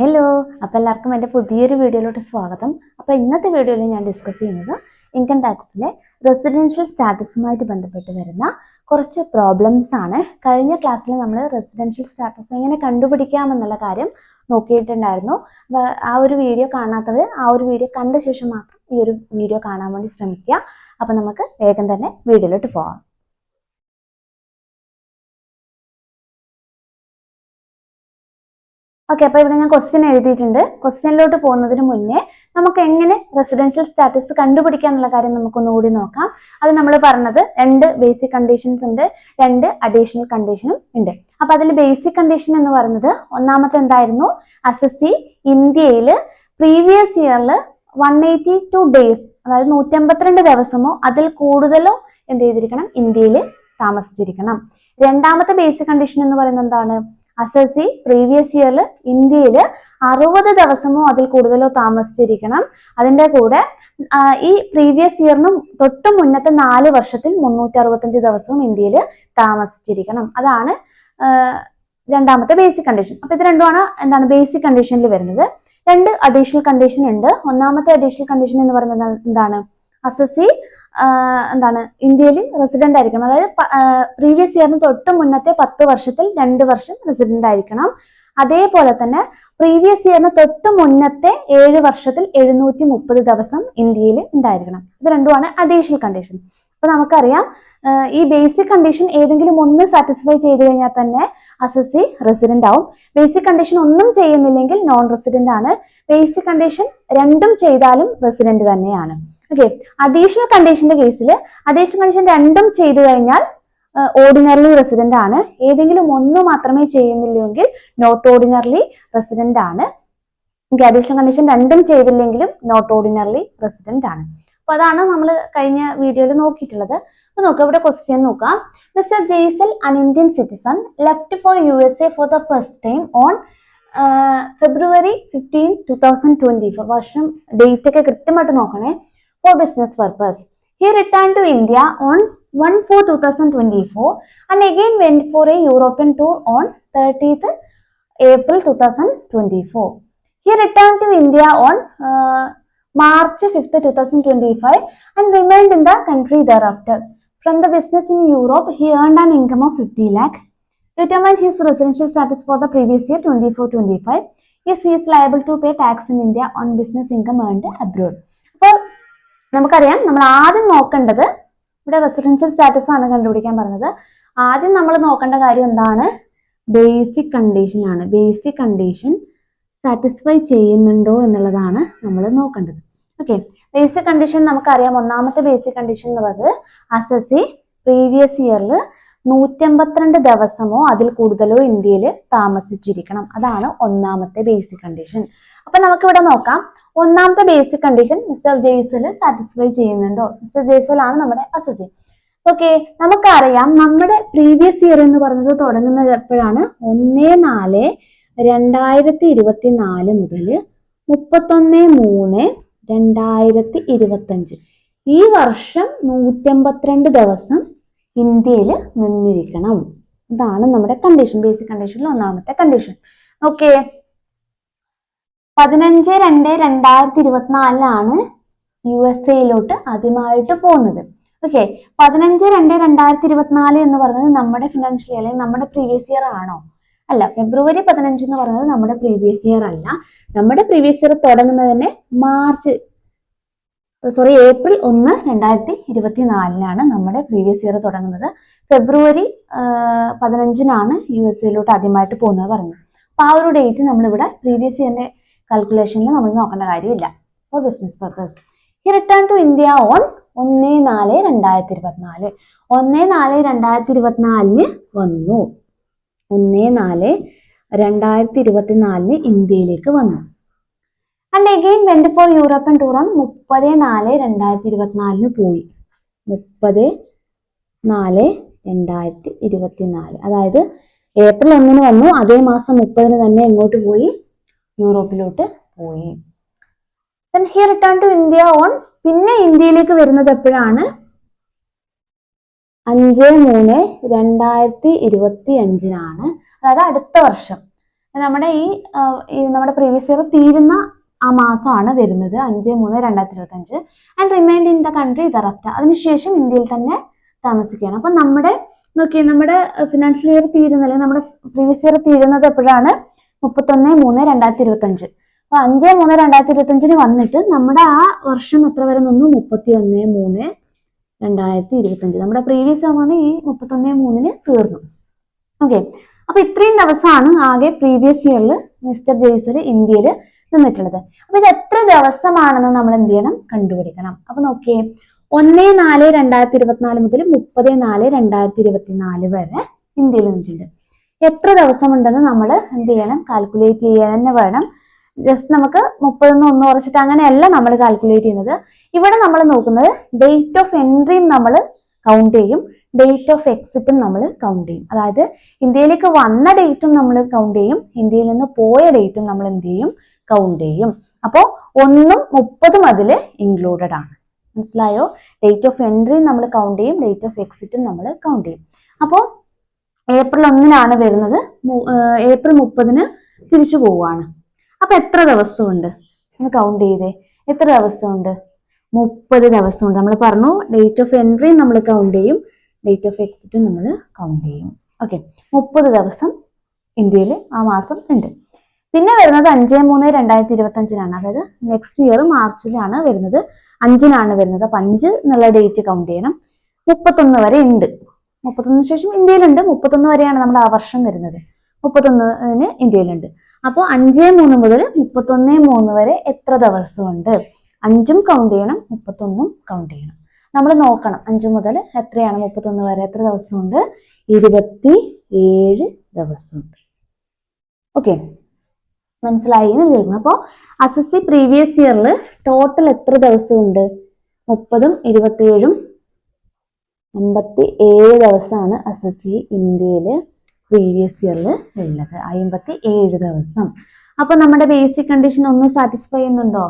Hello, അപ്പോൾ എല്ലാവർക്കും എൻ്റെ പുതിയൊരു വീഡിയോയിലോട്ട് സ്വാഗതം. അപ്പോൾ ഇന്നത്തെ വീഡിയോയിൽ ഞാൻ ഡിസ്കസ് ചെയ്യുന്നത് ഇൻകം ടാക്സിലെ റെസിഡൻഷ്യൽ സ്റ്റാറ്റസുമായിട്ട് ബന്ധപ്പെട്ട് വരുന്ന കുറച്ച് പ്രോബ്ലംസ് ആണ്. കഴിഞ്ഞ ക്ലാസ്സിൽ നമ്മൾ റെസിഡൻഷ്യൽ സ്റ്റാറ്റസ് എങ്ങനെ കണ്ടുപിടിക്കാമെന്നുള്ള കാര്യം നോക്കിയിട്ടുണ്ടായിരുന്നു. ആ ഒരു വീഡിയോ കാണാത്തവർ ആ ഒരു വീഡിയോ കണ്ട ശേഷം മാത്രം ഈ ഒരു വീഡിയോ കാണാൻ വേണ്ടി ശ്രമിക്കുക. അപ്പോൾ നമുക്ക് വേഗം തന്നെ വീഡിയോയിലോട്ട് പോകാം. ഓക്കെ, അപ്പോൾ ഇവിടെ ഞാൻ ക്വസ്റ്റ്യൻ എഴുതിയിട്ടുണ്ട്. ക്വസ്റ്റ്യനിലോട്ട് പോകുന്നതിന് മുന്നേ നമുക്ക് എങ്ങനെ റെസിഡൻഷ്യൽ സ്റ്റാറ്റസ് കണ്ടുപിടിക്കാനുള്ള കാര്യം നമുക്കൊന്നുകൂടി നോക്കാം. അത് നമ്മൾ പറഞ്ഞത് 2 ബേസിക് കണ്ടീഷൻസ് ഉണ്ട്, 2 അഡീഷണൽ കണ്ടീഷനും ഉണ്ട്. അപ്പൊ അതിൽ ബേസിക് കണ്ടീഷൻ എന്ന് പറയുന്നത് ഒന്നാമത്തെ എന്തായിരുന്നു? SSC ഇന്ത്യയിൽ പ്രീവിയസ് ഇയറിൽ 182 ഡേയ്സ്, അതായത് 152 ദിവസമോ അതിൽ കൂടുതലോ എന്ത് ചെയ്തിരിക്കണം? ഇന്ത്യയിൽ താമസിച്ചിരിക്കണം. രണ്ടാമത്തെ ബേസിക് കണ്ടീഷൻ എന്ന് പറയുന്നത് എന്താണ്? SSC പ്രീവിയസ് ഇയറിൽ ഇന്ത്യയിൽ 60 ദിവസമോ അതിൽ കൂടുതലോ താമസിച്ചിരിക്കണം. അതിന്റെ കൂടെ ഈ പ്രീവിയസ് ഇയറിനും തൊട്ട് മുന്നത്തെ 4 വർഷത്തിൽ 365 ദിവസവും ഇന്ത്യയിൽ താമസിച്ചിരിക്കണം. അതാണ് രണ്ടാമത്തെ ബേസിക് കണ്ടീഷൻ. അപ്പൊ ഇത് രണ്ടുമാണ് എന്താണ് ബേസിക് കണ്ടീഷനിൽ വരുന്നത്. 2 അഡീഷണൽ കണ്ടീഷൻ ഉണ്ട്. ഒന്നാമത്തെ അഡീഷണൽ കണ്ടീഷൻ എന്ന് പറയുന്നത് എന്താണ്? SSC എന്താണ് ഇന്ത്യയിൽ റെസിഡന്റ് ആയിരിക്കണം. അതായത് പ്രീവിയസ് ഇയറിന് തൊട്ട് മുന്നത്തെ 10 വർഷത്തിൽ 2 വർഷം റെസിഡന്റ് ആയിരിക്കണം. അതേപോലെ തന്നെ പ്രീവിയസ് ഇയറിന് തൊട്ട് മുന്നത്തെ 7 വർഷത്തിൽ 730 ദിവസം ഇന്ത്യയിൽ ഉണ്ടായിരിക്കണം. ഇത് രണ്ടുമാണ് അഡീഷണൽ കണ്ടീഷൻ. അപ്പൊ നമുക്കറിയാം ഈ ബേസിക് കണ്ടീഷൻ ഏതെങ്കിലും ഒന്ന് സാറ്റിസ്ഫൈ ചെയ്ത് കഴിഞ്ഞാൽ തന്നെ SSC റെസിഡന്റ് ആവും. ബേസിക് കണ്ടീഷൻ ഒന്നും ചെയ്യുന്നില്ലെങ്കിൽ നോൺ റെസിഡന്റ് ആണ്. ബേസിക് കണ്ടീഷൻ രണ്ടും ചെയ്താലും റെസിഡന്റ് തന്നെയാണ്. ഓക്കെ, അഡീഷണൽ കണ്ടീഷന്റെ കേസിൽ അഡീഷണൽ കണ്ടീഷൻ രണ്ടും ചെയ്തു കഴിഞ്ഞാൽ ഓർഡിനറിലി റെസിഡന്റ് ആണ്. ഏതെങ്കിലും ഒന്ന് മാത്രമേ ചെയ്യുന്നില്ലെങ്കിൽ നോട്ട് ഓർഡിനറിലി റെസിഡന്റ് ആണ്. അഡീഷണൽ കണ്ടീഷൻ രണ്ടും ചെയ്തില്ലെങ്കിലും നോട്ട് ഓർഡിനറിലി റെസിഡന്റ് ആണ്. അപ്പൊ അതാണ് നമ്മൾ കഴിഞ്ഞ വീഡിയോയിൽ നോക്കിയിട്ടുള്ളത്. അപ്പൊ നോക്കാം, ഇവിടെ ക്വസ്റ്റ്യൻ നോക്കാം. മിസ്റ്റർ ജെയ്സൽ, അൻ Indian citizen, left for USA for the first time on February 15, 2024. വർഷം ഡേറ്റ് ഒക്കെ കൃത്യമായിട്ട് നോക്കണേ. For business purpose. He returned to India on 1/4/2024 and again went for a European tour on 30th April 2024. He returned to India on March 5th, 2025 and remained in the country thereafter. From the business in Europe, he earned an income of 50 lakh. Determined his residential status for the previous year 24-25. Yes, he is liable to pay tax in India on business income earned abroad. അപ്പോൾ നമുക്കറിയാം, നമ്മൾ ആദ്യം നോക്കേണ്ടത് ഇവിടെ residential status ആണ് കണ്ടുപിടിക്കാൻ പറഞ്ഞത്. ആദ്യം നമ്മൾ നോക്കേണ്ട കാര്യം എന്താണ്? ബേസിക് കണ്ടീഷൻ ആണ്. ബേസിക് കണ്ടീഷൻ സാറ്റിസ്ഫൈ ചെയ്യുന്നുണ്ടോ എന്നുള്ളതാണ് നമ്മൾ നോക്കേണ്ടത്. ഓക്കെ, ബേസിക് കണ്ടീഷൻ നമുക്കറിയാം. ഒന്നാമത്തെ ബേസിക് കണ്ടീഷൻ എന്ന് പറയുന്നത് SSC പ്രീവിയസ് ഇയറിൽ 152 ദിവസമോ അതിൽ കൂടുതലോ ഇന്ത്യയിൽ താമസിച്ചിരിക്കണം. അതാണ് ഒന്നാമത്തെ ബേസിക് കണ്ടീഷൻ. അപ്പൊ നമുക്കിവിടെ നോക്കാം. ഒന്നാമത്തെ basic condition mister Jaisal satisfy ചെയ്യുന്നുണ്ടോ? മിസ്റ്റർ ജെയ്സൽ ആണ് നമ്മുടെ SSC. ഓക്കെ, നമുക്കറിയാം നമ്മുടെ പ്രീവിയസ് ഇയർ എന്ന് പറയുന്നത് തുടങ്ങുന്നത് എപ്പോഴാണ്? 1/4/2024 മുതൽ 31/3/2025. ഈ വർഷം 152 ദിവസം ഇന്ത്യയിൽ നിന്നിരിക്കണം. ഇതാണ് നമ്മുടെ കണ്ടീഷൻ. ബേസിക് കണ്ടീഷനിൽ ഒന്നാമത്തെ കണ്ടീഷൻ. ഓക്കെ, 15/2/2024 USA ആദ്യമായിട്ട് പോകുന്നത്. ഓക്കെ, 15/2/2024 എന്ന് പറയുന്നത് നമ്മുടെ ഫിനാൻഷ്യൽ ഇയർ അല്ലെങ്കിൽ നമ്മുടെ പ്രീവിയസ് ഇയർ ആണോ? അല്ല. February 15 എന്ന് പറയുന്നത് നമ്മുടെ പ്രീവിയസ് ഇയർ അല്ല. നമ്മുടെ പ്രീവിയസ് ഇയർ തുടങ്ങുന്നത് തന്നെ April 1, 2024 നമ്മുടെ പ്രീവിയസ് ഇയർ തുടങ്ങുന്നത്. February 15 USA ആദ്യമായിട്ട് പോകുന്നത് പറഞ്ഞു. അപ്പൊ ആ ഒരു ഡേറ്റ് നമ്മളിവിടെ പ്രീവിയസ് ഇയറിന്റെ കാൽക്കുലേഷനിൽ നമ്മൾ നോക്കേണ്ട കാര്യമില്ല. For business purpose. He return to India on 1/4/2024. 1/4/2024 വന്നു. 1/4/2024 ഇന്ത്യയിലേക്ക് വന്നു. And again went for European tour on 30/4/2024 പോയി. 30/4/2024, അതായത് April 1 വന്നു. അതേ മാസം 30 തന്നെ എങ്ങോട്ട് പോയി? യൂറോപ്പിലോട്ട് പോയി. Then he returned to India on, പിന്നെ ഇന്ത്യയിലേക്ക് വരുന്നത് എപ്പോഴാണ്? 5/3/2025, അതായത് അടുത്ത വർഷം. നമ്മുടെ നമ്മുടെ പ്രീവിയസ് ഇയർ തീരുന്ന ആ മാസമാണ് വരുന്നത് 5/3/2025 and remind in the country thereafter. അതിനുശേഷം ഇന്ത്യയിൽ തന്നെ താമസിക്കുകയാണ്. അപ്പൊ നമ്മുടെ ഫിനാൻഷ്യൽ ഇയർ തീരുന്നത്, നമ്മുടെ പ്രീവിയസ് ഇയർ തീരുന്നത് എപ്പോഴാണ്? 31/3/2025. അപ്പൊ 5/3/2025 വന്നിട്ട് നമ്മുടെ ആ വർഷം എത്ര വരെ നിന്നു? 31/3/2025. നമ്മുടെ പ്രീവിയസ് ആവുന്ന ഈ 31/3 തീർന്നു. ഓക്കെ, അപ്പൊ ഇത്രയും ദിവസമാണ് ആകെ പ്രീവിയസ് ഇയറിൽ മിസ്റ്റർ ജയ്സൽ ഇന്ത്യയിൽ നിന്നിട്ടുള്ളത്. അപ്പൊ ഇത് എത്ര ദിവസമാണെന്ന് നമ്മൾ എന്ത് ചെയ്യണം? കണ്ടുപിടിക്കണം. അപ്പൊ നോക്കിയേ, 1/4/2024 മുതൽ 30/4/2024 വരെ ഇന്ത്യയിൽ നിന്നിട്ടുണ്ട്. എത്ര ദിവസം ഉണ്ടെന്ന് നമ്മൾ എന്ത് ചെയ്യണം? കാൽക്കുലേറ്റ് ചെയ്യാൻ തന്നെ വേണം. ജസ്റ്റ് നമുക്ക് 30 1 കുറച്ചിട്ട് അങ്ങനെയല്ല നമ്മൾ കാൽക്കുലേറ്റ് ചെയ്യുന്നത്. ഇവിടെ നമ്മൾ നോക്കുന്നത് ഡേറ്റ് ഓഫ് എൻട്രിയും നമ്മൾ കൗണ്ട് ചെയ്യും, ഡേറ്റ് ഓഫ് എക്സിറ്റും നമ്മൾ കൗണ്ട് ചെയ്യും. അതായത് ഇന്ത്യയിലേക്ക് വന്ന ഡേറ്റും നമ്മൾ കൗണ്ട് ചെയ്യും, ഇന്ത്യയിൽ നിന്ന് പോയ ഡേറ്റും നമ്മൾ എന്ത് ചെയ്യും? കൗണ്ട് ചെയ്യും. അപ്പോൾ 1ഉം 30ഉം അതിൽ ഇൻക്ലൂഡഡ് ആണ്. മനസ്സിലായോ? ഡേറ്റ് ഓഫ് എൻട്രി നമ്മൾ കൗണ്ട് ചെയ്യും, ഡേറ്റ് ഓഫ് എക്സിറ്റും നമ്മൾ കൗണ്ട് ചെയ്യും. അപ്പോൾ ഏപ്രിൽ 1-നാണ് വരുന്നത്, ഏപ്രിൽ 30-ന് തിരിച്ചു പോവുകയാണ്. അപ്പൊ എത്ര ദിവസമുണ്ട് ഒന്ന് കൗണ്ട് ചെയ്തേ. എത്ര ദിവസമുണ്ട്? 30 ദിവസമുണ്ട്. നമ്മൾ പറഞ്ഞു ഡേറ്റ് ഓഫ് എൻട്രി നമ്മൾ കൗണ്ട് ചെയ്യും, ഡേറ്റ് ഓഫ് എക്സിറ്റും നമ്മൾ കൗണ്ട് ചെയ്യും. ഓക്കെ, 30 ദിവസം ഇന്ത്യയിൽ ആ മാസം ഉണ്ട്. പിന്നെ വരുന്നത് 5/3/2025-നാണ്. അതായത് നെക്സ്റ്റ് ഇയർ മാർച്ചിലാണ് വരുന്നത്, 5-നാണ് വരുന്നത്. അപ്പൊ 5 എന്നുള്ള ഡേറ്റ് കൗണ്ട് ചെയ്യണം. 31 വരെ ഉണ്ട്. 31 ശേഷം ഇന്ത്യയിലുണ്ട്. 31 വരെയാണ് നമ്മുടെ ആ വർഷം വരുന്നത്. 31-ന് ഇന്ത്യയിലുണ്ട്. അപ്പോൾ 5/3 മുതൽ 31/3 വരെ എത്ര ദിവസമുണ്ട്? 5ഉം കൗണ്ട് ചെയ്യണം, 31ഉം കൗണ്ട് ചെയ്യണം. നമ്മൾ നോക്കണം 5 മുതൽ എത്രയാണ് 31 വരെ എത്ര ദിവസമുണ്ട്? 27 ദിവസമുണ്ട്. ഓക്കെ, മനസ്സിലായി എന്ന് വിചാരിക്കുന്നു. അപ്പോൾ SSC പ്രീവിയസ് ഇയറിൽ ടോട്ടൽ എത്ര ദിവസമുണ്ട്? 30ഉം 27ഉം 57 ദിവസമാണ് SSC ഇന്ത്യയിൽ പ്രീവിയസ് ഇയറിൽ ഉള്ളത്. 57 ദിവസം. അപ്പൊ നമ്മുടെ ബേസിക് കണ്ടീഷൻ ഒന്ന് സാറ്റിസ്ഫൈ ചെയ്യുന്നുണ്ടോ?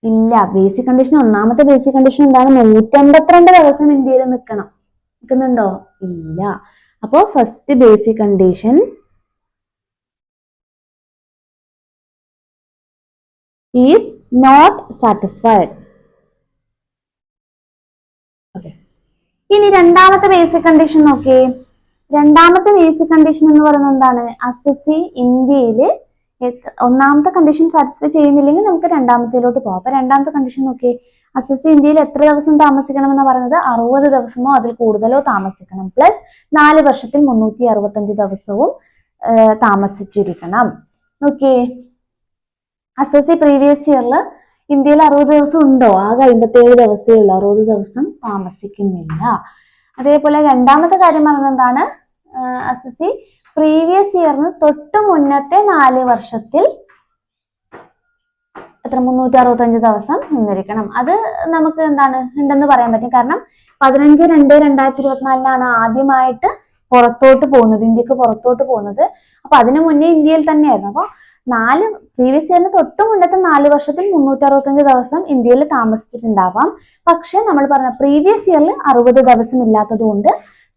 ഇല്ല. ബേസിക് കണ്ടീഷൻ, ഒന്നാമത്തെ ബേസിക് കണ്ടീഷൻ എന്താണ്? 152 ദിവസം ഇന്ത്യയിൽ നിൽക്കുന്നുണ്ടോ? ഇല്ല. അപ്പോ first basic condition is not satisfied. Okay, ഇനി രണ്ടാമത്തെ ബേസിക് കണ്ടീഷൻ നോക്കിയേ. രണ്ടാമത്തെ ബേസിക് കണ്ടീഷൻ എന്ന് പറയുന്നത് എന്താണ്? SSC ഇന്ത്യയിൽ ഒന്നാമത്തെ കണ്ടീഷൻ സാറ്റിസ്ഫൈ ചെയ്യുന്നില്ലെങ്കിൽ നമുക്ക് രണ്ടാമത്തേലോട്ട് പോകാം. അപ്പൊ രണ്ടാമത്തെ കണ്ടീഷൻ നോക്കിയേ. SSC ഇന്ത്യയിൽ എത്ര ദിവസം താമസിക്കണം എന്ന് പറയുന്നത്? 60 ദിവസമോ അതിൽ കൂടുതലോ താമസിക്കണം, പ്ലസ് 4 വർഷത്തിൽ 365 ദിവസവും താമസിച്ചിരിക്കണം. നോക്കിയേ, SSC പ്രീവിയസ് ഇയറിൽ ഇന്ത്യയിൽ 60 ദിവസം ഉണ്ടോ? ആകെ 57 ദിവസമേ ഉള്ളൂ, 60 ദിവസം താമസിക്കുന്നില്ല. അതേപോലെ രണ്ടാമത്തെ കാര്യം പറയുന്നത് എന്താണ്? SSC പ്രീവിയസ് ഇയറിന് തൊട്ട് മുന്നത്തെ 4 വർഷത്തിൽ എത്ര 365 ദിവസം നിന്നിരിക്കണം. അത് നമുക്ക് എന്താണ് ഉണ്ടെന്ന് പറയാൻ പറ്റും. കാരണം 15/2/2024 ആദ്യമായിട്ട് പുറത്തോട്ട് പോകുന്നത്, ഇന്ത്യക്ക് പുറത്തോട്ട് പോകുന്നത്. അപ്പൊ അതിനു മുന്നേ ഇന്ത്യയിൽ തന്നെയായിരുന്നു. അപ്പൊ പ്രീവിയസ് ഇയറിന് തൊട്ട് മുന്നത്തെ 4 വർഷത്തിൽ 365 ദിവസം ഇന്ത്യയിൽ താമസിച്ചിട്ടുണ്ടാവാം. പക്ഷെ നമ്മൾ പറഞ്ഞ പ്രീവിയസ് ഇയറിൽ 60 ദിവസം ഇല്ലാത്തത് കൊണ്ട്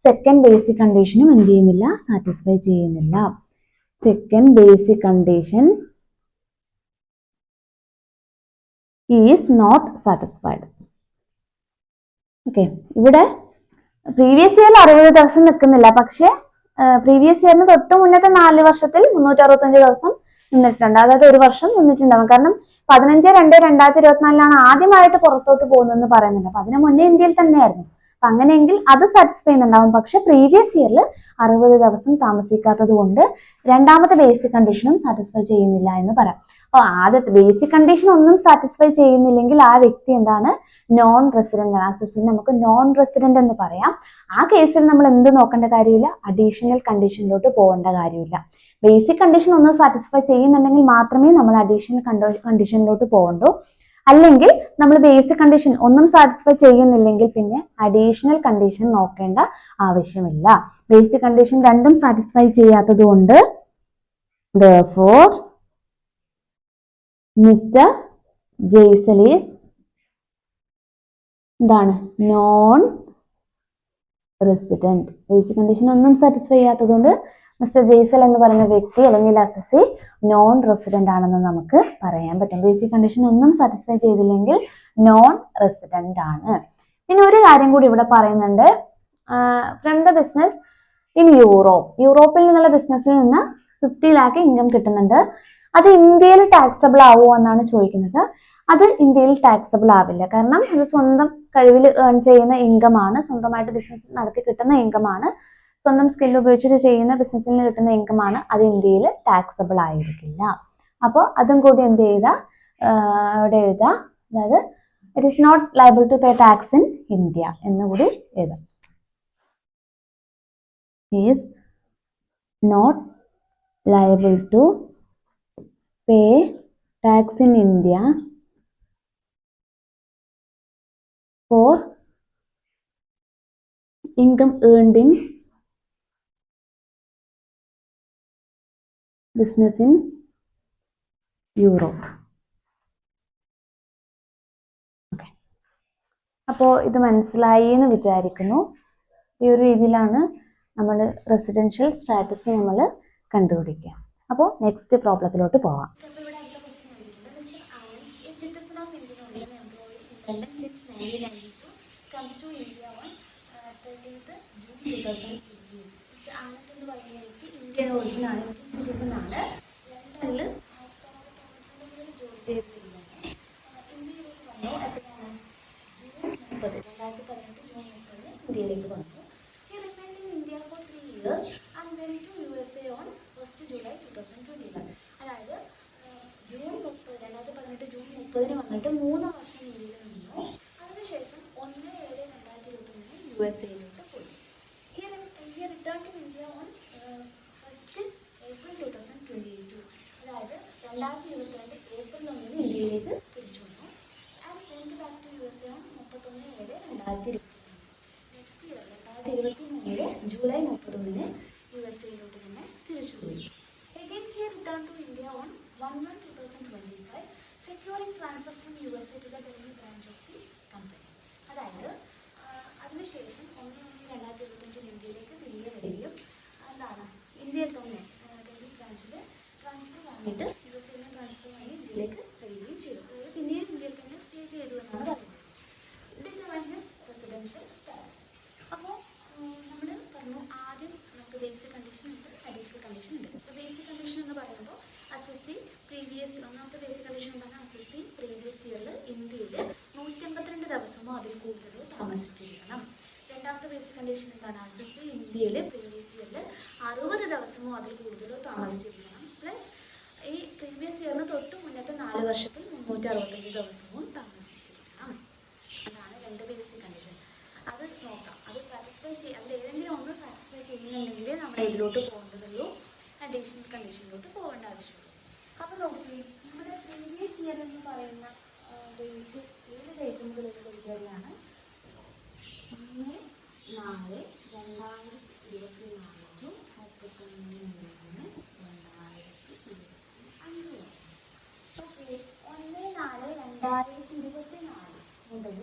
സെക്കൻഡ് ബേസിക് കണ്ടീഷനും എന്ത് ചെയ്യുന്നില്ല? സാറ്റിസ്ഫൈ ചെയ്യുന്നില്ല. Second basic condition is not satisfied. Okay, ഇവിടെ പ്രീവിയസ് ഇയറിൽ 60 ദിവസം നിൽക്കുന്നില്ല, പക്ഷെ പ്രീവിയസ് ഇയറിന് തൊട്ട് മുന്നത്തെ 4 വർഷത്തിൽ 365 ദിവസം നിന്നിട്ടുണ്ട്. അതായത് ഒരു വർഷം നിന്നിട്ടുണ്ടാവും. കാരണം 15/2/2024 ആദ്യമായിട്ട് പുറത്തോട്ട് പോകുന്നതെന്ന് പറയുന്നുണ്ട്. അപ്പൊ അതിനു മുന്നേ ഇന്ത്യയിൽ തന്നെയായിരുന്നു. അപ്പൊ അങ്ങനെയെങ്കിൽ അത് സാറ്റിസ്ഫൈ ചെയ്യുന്നുണ്ടാവും. പക്ഷെ പ്രീവിയസ് ഇയറിൽ 60 ദിവസം താമസിക്കാത്തത് കൊണ്ട് രണ്ടാമത്തെ ബേസിക് കണ്ടീഷനും സാറ്റിസ്ഫൈ ചെയ്യുന്നില്ല എന്ന് പറയാം. അപ്പൊ ആദ്യത്തെ ബേസിക് കണ്ടീഷൻ ഒന്നും സാറ്റിസ്ഫൈ ചെയ്യുന്നില്ലെങ്കിൽ ആ വ്യക്തി എന്താണ്? നോൺ റെസിഡന്റ് ആണ്. SSC നമുക്ക് നോൺ റെസിഡന്റ് എന്ന് പറയാം. ആ കേസിൽ നമ്മൾ എന്ത് നോക്കേണ്ട കാര്യമില്ല? അഡീഷണൽ കണ്ടീഷനിലോട്ട് പോകേണ്ട കാര്യമില്ല. ബേസിക് കണ്ടീഷൻ ഒന്ന് സാറ്റിസ്ഫൈ ചെയ്യുന്നുണ്ടെങ്കിൽ മാത്രമേ നമ്മൾ അഡീഷണൽ കണ്ടീഷനിലോട്ട് പോകണ്ടൂ. അല്ലെങ്കിൽ നമ്മൾ ബേസിക് കണ്ടീഷൻ ഒന്നും സാറ്റിസ്ഫൈ ചെയ്യുന്നില്ലെങ്കിൽ പിന്നെ അഡീഷണൽ കണ്ടീഷൻ നോക്കേണ്ട ആവശ്യമില്ല. ബേസിക് കണ്ടീഷൻ രണ്ടും സാറ്റിസ്ഫൈ ചെയ്യാത്തത് കൊണ്ട് therefore മിസ്റ്റർ ജയ്സൽ ഈസ് എന്താണ്? Non resident. ബേസിക് കണ്ടീഷൻ ഒന്നും സാറ്റിസ്ഫൈ ചെയ്യാത്തത് കൊണ്ട് മിസ്റ്റർ ജെയ്സൽ എന്ന് പറയുന്ന വ്യക്തി അല്ലെങ്കിൽ അസസി നോൺ റെസിഡന്റ് ആണെന്ന് നമുക്ക് പറയാൻ പറ്റും. ബേസിക് കണ്ടീഷൻ ഒന്നും സാറ്റിസ്ഫൈ ചെയ്തില്ലെങ്കിൽ നോൺ റെസിഡന്റ് ആണ്. പിന്നെ ഒരു കാര്യം കൂടി ഇവിടെ പറയുന്നുണ്ട്, ഫ്രം ദ ബിസിനസ് ഇൻ യൂറോപ്പിൽ നിന്നുള്ള ബിസിനസ്സിൽ നിന്ന് 50 lakh ഇൻകം കിട്ടുന്നുണ്ട്. അത് ഇന്ത്യയിൽ ടാക്സബിൾ ആവുമോ എന്നാണ് ചോദിക്കുന്നത്. അത് ഇന്ത്യയിൽ ടാക്സബിൾ ആവില്ല. കാരണം അത് സ്വന്തം കഴിവിൽ ഏൺ ചെയ്യുന്ന ഇൻകം ആണ്, സ്വന്തമായിട്ട് ബിസിനസ് നടത്തി കിട്ടുന്ന ഇൻകം ആണ്, സ്വന്തം സ്കിൽ ഉപയോഗിച്ചിട്ട് ചെയ്യുന്ന ബിസിനസ്സിൽ നിന്ന് കിട്ടുന്ന ഇൻകം ആണ്. അത് ഇന്ത്യയിൽ ടാക്സബിൾ ആയിരിക്കില്ല. അപ്പോൾ അതും കൂടി എന്ത് ചെയ്താൽ അവിടെ എഴുതാം, അതായത് it is not liable to pay tax in India എന്നുകൂടി എഴുതാം. Is not liable to pay tax in India for income earned in business in Europe. Okay. അപ്പോൾ ഇത് മനസ്സിലായി എന്ന് വിചാരിക്കുന്നു. ഈ ഒരു രീതിയിലാണ് നമ്മൾ റെസിഡൻഷ്യൽ സ്റ്റാറ്റസ് നമ്മൾ കണ്ടുപിടിക്കുക. അപ്പോൾ നെക്സ്റ്റ് പ്രോബ്ലത്തിലോട്ട് പോവാം. comes to India on 30th June 2018. Anand എന്ന് പറയുന്ന വ്യക്തി ഇന്ത്യൻ ഒറിജിൻ ആണ്, ഇന്ത്യൻ സിറ്റിസൺ ആണ്. ലണ്ടനിൽ ജോലി ചെയ്തിരിക്കുകയാണ്. ഇന്ത്യയിലേക്ക് വന്നു എപ്പോഴാണ്? ജൂൺ 30, 2018 ജൂൺ 30 ഇന്ത്യയിലേക്ക് വന്നു. He remained in India for 3 years and went to USA on 1st July 2021. അതായത് ജൂൺ 30, 2018 ജൂൺ 30 വന്നിട്ട് 3 വർഷം ഇന്ത്യയിൽ നിന്നു. അതിനുശേഷം 1/7/2021 USA-യിലോട്ട് പോയി. He returned to India on 1st April 2022. അതായത് 2022 ഏപ്രിൽ 1 ഇന്ത്യയിലേക്ക് തിരിച്ചു വന്നു. And went back to USA on 31/7/2021. Next year 2023 July 31 USA-യിലോട്ട് തന്നെ തിരിച്ചുപോയി. Again he returned to India on 1/1/2025, securing transfer from USA to the Delhi branch of the company. അതായത് അതിനുശേഷം 1/1/2025 ഇന്ത്യയിലേക്ക് തിരികെ വരികയും എന്താണ് ഇന്ത്യയിൽ തന്നെ ഡൽഹി ബ്രാഞ്ചിൽ ട്രാൻസ്ഫർ വാങ്ങിയിട്ട് USA ട്രാൻസ്ഫർ വാങ്ങി ഇന്ത്യയിലേക്ക് വരികയും ചെയ്തു. അതായത് പിന്നീട് ഇന്ത്യയിൽ തന്നെ സ്റ്റേ ചെയ്തു എന്നാണ് പറയുന്നത്. Determine his residential status. അപ്പോൾ നമ്മൾ പറഞ്ഞു ആദ്യം നമുക്ക് ബേസിക് കണ്ടീഷൻ ഉണ്ട്, അഡീഷണൽ കണ്ടീഷൻ ഉണ്ട്. അപ്പോൾ ബേസിക് കണ്ടീഷൻ എന്ന് പറയുമ്പോൾ അസസി പ്രീവിയസ് ഒന്നാമത്തെ ബേസിക് കണ്ടീഷൻ എന്താണ്? അസസി പ്രീവിയസ് ഇയറിൽ ഇന്ത്യയിൽ 152 ദിവസമോ അതിൽ കൂടുതലോ താമസിച്ചിരിക്കണം. രണ്ടാമത്തെ ബേസിക് കണ്ടീഷൻ എന്താണ്? അസസി ഇന്ത്യയിൽ പ്രീവിയസ് ഇയറിൽ 60 ദിവസമോ അതിൽ കൂടുതലോ താമസിച്ചിരിക്കണം. പ്ലസ് ഈ പ്രീവിയസ് ഇയറിന് തൊട്ട് മുന്നത്തെ 4 വർഷത്തിൽ 365 ദിവസവും താമസിച്ചിരിക്കണം. അതാണ് രണ്ട് ബേസിക് കണ്ടീഷൻ. അത് നോക്കാം. അത് സാറ്റിസ്ഫൈ അതിൽ ഏതെങ്കിലും ഒന്ന് സാറ്റിസ്ഫൈ ചെയ്യുന്നുണ്ടെങ്കിൽ നമ്മൾ ഇതിലോട്ട് പോകേണ്ടതുള്ളൂ, അഡീഷണൽ കണ്ടീഷനിലോട്ട് പോകേണ്ട ആവശ്യമുള്ളൂ. അപ്പോൾ നോക്കി നമ്മുടെ പ്രീവിയസ് ഇയർ എന്ന് പറയുന്ന ഡേറ്റ് ഏത് ഡേറ്റ് മുതൽ ഏത് ഡേറ്റ് വരെയാണ്? 1/4/2024 to 31/3/2025. ഓക്കെ, 1/4/2024 മുതൽ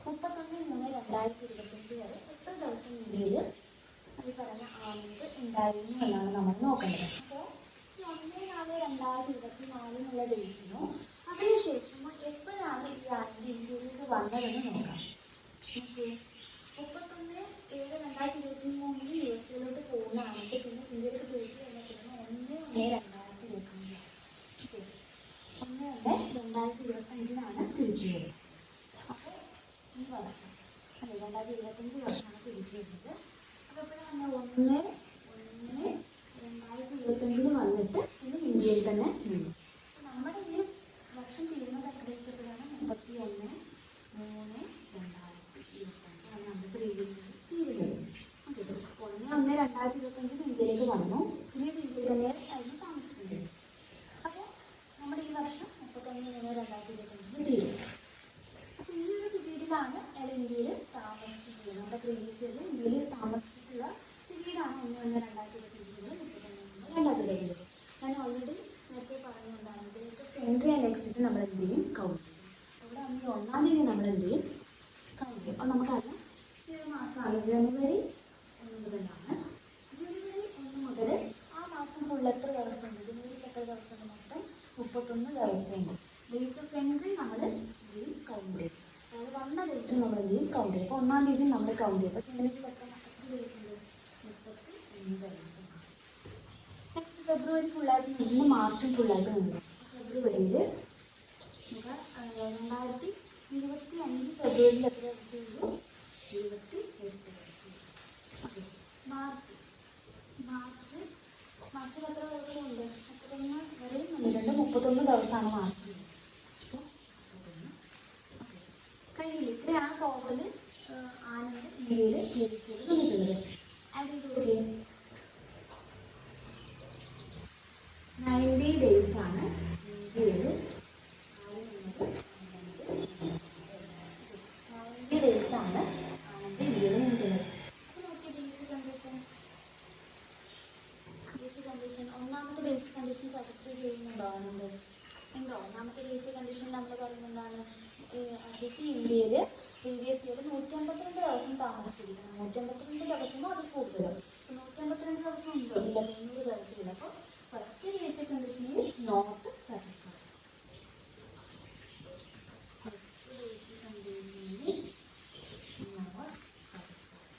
31/3/2025 വരെ എത്ര ദിവസം ഇന്ത്യയിൽ ഈ പറഞ്ഞ ആനന്ദ് ഉണ്ടായിരുന്നു എന്നാണ് നമ്മൾ നോക്കേണ്ടത്. അപ്പോൾ 1/4/2024 എന്നുള്ള ഡേറ്റിനോ അതിനുശേഷമോ എപ്പോഴാണ് ഈ ആനന്ദ് ഇന്ത്യയിലേക്ക് വന്നതെന്ന് നോക്കാം. ഓക്കെ, 31/7/2023 USA-യിലോട്ട് പോകുന്ന ആനന്ദ് പിന്നെ ഇന്ത്യയിലേക്ക് തിരിച്ചു കഴിഞ്ഞിട്ടുള്ള 1/1/2025. ഓക്കെ, 1/1/2025 തിരിച്ചു വരുന്നത്. അപ്പോൾ ഈ വർഷം അല്ലെ 2025 വർഷമാണ് തിരിച്ചു വരുന്നത്. അപ്പോൾ എപ്പോഴാണ് 1/1/2025 വന്നിട്ട് പിന്നെ ഇന്ത്യയിൽ തന്നെ നിന്നു. നമ്മുടെ ഈ വർഷം തീരുന്നത് എപ്പോഴാണ്? 31/3/2025 ആണ് നമ്മുടെ പ്രീവിയസ് തീരുന്നത്. ഓക്കെ, 1/1/2025 ഇന്ത്യയിലേക്ക് വന്നു, പിന്നീട് ഇന്ത്യയിൽ തന്നെ ആയിരുന്നു താമസിക്കുന്നത്. അപ്പോൾ നമ്മുടെ ഈ വർഷം 31/3/2025 തീരും. അപ്പോൾ ഈ ഒരു പീരീഡിലാണ് അയാൾ ഇന്ത്യയിൽ താമസിച്ചിട്ടുള്ളത്. നമ്മുടെ പ്രീവിയസ് ഇയറിൽ ഇന്ത്യയിൽ താമസിച്ചിട്ടുള്ള പീരീഡാണ് 1/1/2025 മുതൽ 31/3/2025. ഞാൻ ഓൾറെഡി നേരത്തെ പറഞ്ഞുകൊണ്ടാണ് ഇതിലത്തെ എൻട്രി ആൻഡ് എക്സിറ്റ് നമ്മൾ എന്ത് ചെയ്യും? കൗണ്ട് ചെയ്യും. ഇവിടെ 1 തീയതി നമ്മൾ എന്ത് ചെയ്യും? കൗണ്ട് ചെയ്യും. അപ്പോൾ നമുക്കറിയാം ഈ ഒരു മാസമാണ് ജനുവരി 1 മുതലാണ്. ജനുവരി 1 മുതൽ മാസം ഫുൾ എത്ര ദിവസമുണ്ട്? ജനുവരിയിൽ എത്ര ദിവസമുണ്ട്? മൊത്തം 31 ദിവസമുണ്ട്. ഡേറ്റ് ഓഫ് എൻട്രി നമ്മൾ എന്തെയും കൗണ്ട് ചെയ്യും. അതായത് വന്ന ഡേറ്റും നമ്മൾ എന്തെയും കൗണ്ട് ചെയ്യും. അപ്പോൾ 1-ാം തീയതി നമ്മൾ കൗണ്ട് ചെയ്യും. അപ്പോൾ ജനുവരിയിൽ എത്ര ദിവസമുണ്ട്? 31 ദിവസം. നെക്സ്റ്റ് ഫെബ്രുവരി ഫുള്ളായിട്ട് നിന്ന് മാർച്ചും ഫുള്ളായിട്ട് നിന്ന്. ഫെബ്രുവരിയിൽ 2025 ഫെബ്രുവരിയിൽ എത്ര ദിവസമുള്ളൂ? 28 ദിവസം. ഓക്കെ. മാർച്ചിൽ എത്ര ദിവസമുണ്ട്? 31 വരെയും 31 ദിവസമാണ് മാർച്ചിൽ. അപ്പോൾ 31. ഓക്കെ, കഴിഞ്ഞില്ല. ഇത്രയാണ് ടോട്ടൽ ആനന്ദ് ഇന്ത്യയിൽ രജിസ്റ്റർ തന്നിട്ടുള്ളത്. ആഡ് ചെയ്ത് കൊടുക്കുക. 90 ഡേയ്സ് ആണ് ഇന്ത്യയിൽ 90 ഡേയ്സ് ആണ് ആനന്ദ് ഇന്ത്യയിൽ നിൽക്കുന്നത്. അപ്പോൾ നോക്കിയ ബേസിക് കണ്ടീഷൻ ഒന്നാമത്തെ ബേസിക് കണ്ടീഷൻ സാറ്റിസ്ഫൈ ചെയ്യുന്നുണ്ടോ ആനന്ദ്? ഉണ്ടോ? ഒന്നാമത്തെ ബേസിക് കണ്ടീഷൻ നമ്മൾ പറയുന്നത് എന്താണ്? SSC ഇന്ത്യയിൽ പ്രീവിയസ് ഇയർ 152 ദിവസം താമസിച്ചിരിക്കണം. 152 ദിവസമോ അതിൽ കൂടുതലോ? 152 ദിവസം ഉണ്ടോ? ഇല്ല, 90 ദിവസമില്ല. അപ്പോൾ first basic condition is not satisfied. First basic condition is not satisfied.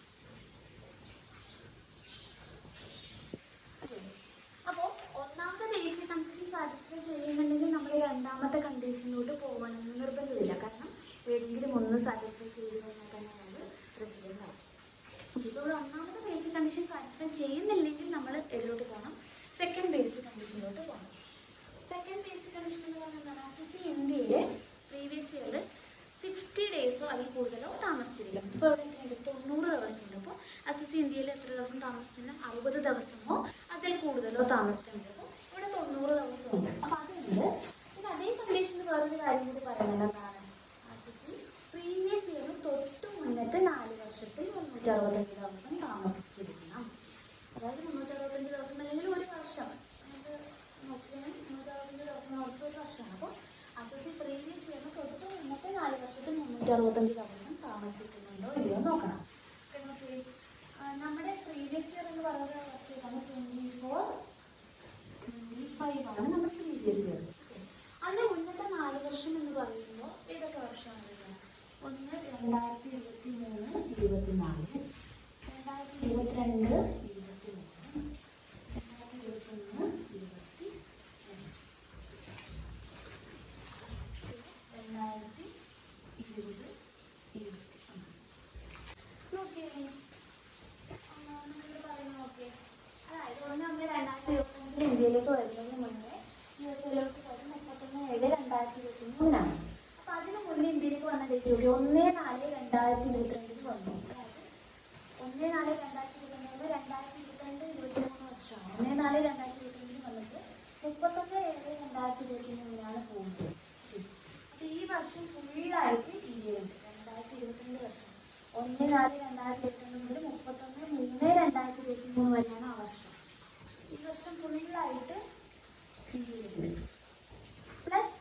അപ്പോൾ ഒന്നാമത്തെ ബേസിക് കണ്ടീഷൻ സാറ്റിസ്ഫൈ ചെയ്യുന്നുണ്ടെങ്കിൽ നമ്മൾ രണ്ടാമത്തെ കണ്ടീഷനിലോട്ട് പോകണമെന്ന് നിർബന്ധമില്ല. കാരണം ഏതെങ്കിലും ഒന്ന് സാറ്റിസ്ഫൈ ചെയ്ത് കഴിഞ്ഞാൽ തന്നെ നമ്മൾ പ്രസിഡന്റ് ആവും. ഇപ്പോൾ ഇവിടെ ഒന്നാമത്തെ ബേസിക് കണ്ടീഷൻ സാറ്റിസ്ഫൈ ചെയ്യുന്നില്ലെങ്കിൽ നമ്മൾ എതിലോട്ട് പോകണം? സെക്കൻഡ് ബേസിക് കണ്ടീഷനിലോട്ട് പോകണം. സെക്കൻഡ് ബേസിക് കണ്ടീഷൻ എന്ന് പറഞ്ഞാൽ എന്താണ്? SSC ഇന്ത്യയിൽ പ്രീവിയസ് ഇയർ 60 ഡേയ്സോ അതിൽ കൂടുതലോ താമസിച്ചിരിക്കണം. ഇപ്പോൾ ഇവിടെ എത്രയുണ്ട്? 90 ദിവസമുണ്ട്. അപ്പോൾ SSC ഇന്ത്യയിൽ എത്ര ദിവസം താമസിച്ചിട്ടുണ്ട്? 60 ദിവസമോ അതിൽ കൂടുതലോ താമസിച്ചിട്ടുണ്ട്. അപ്പോൾ ഇവിടെ 90 ദിവസമുണ്ട്. അപ്പോൾ അതുണ്ട്. പിന്നെ അതേ കണ്ടീഷന് വേറൊരു കാര്യം കൂടി പറയുന്നത് എന്താണ്? SSC പ്രീവിയസ് ഇയർ തൊട്ട് മുന്നത്തെ 4 വർഷത്തിൽ 365 ദിവസം താമസിച്ചിരിക്കണം. അതായത് 365 ദിവസം അല്ലെങ്കിൽ ഒരു വർഷം. നമുക്ക് നോക്കിയാൽ 365 ദിവസം നോക്കിയിട്ട് ഒരു വർഷമാണ്. അപ്പോൾ SSC പ്രീവിയസ് ഇയറിന് തൊട്ട് മുന്നത്തെ 4 വർഷത്തിൽ 365 ദിവസം താമസിക്കുന്നുണ്ടോ ഇല്ലയോ നോക്കണം. നോക്കി, നമ്മുടെ പ്രീവിയസ് ഇയർ എന്ന് പറയുന്ന വർഷമാണ് 24-25 ആണ് നമ്മുടെ പ്രീവിയസ് ഇയർ. അതിന് മുന്നത്തെ 4 വർഷം എന്ന് പറയുമ്പോൾ ഏതൊക്കെ വർഷമാണ്? ഒന്ന് 2023, 24, 2022, 2025 ഇന്ത്യയിലേക്ക് വരുന്നതിന് മുന്നേ USA-യിലോട്ട് പോയത് 31/7/2023. അപ്പോൾ അതിന് മുന്നേ ഇന്ത്യയിലേക്ക് വന്ന ഡേറ്റ് കൂടി 1/4/2022 വന്നു. അതായത് 1/4/2022 2022 വർഷമാണ്. 1/4/2022 വന്നിട്ട് 31/7/2023 പോകുന്നത്. അപ്പോൾ ഈ വർഷം ഫുള്ളായിട്ട് ഇന്ത്യയിലുണ്ട്. 2022 വർഷം 1/4/2022 മുതൽ 31/3/2023 വരെയാണ് ആ വർഷം. ഈ വർഷം ഫുള്ളായിട്ട് ഇന്ത്യയിലുണ്ട്. പ്ലസ്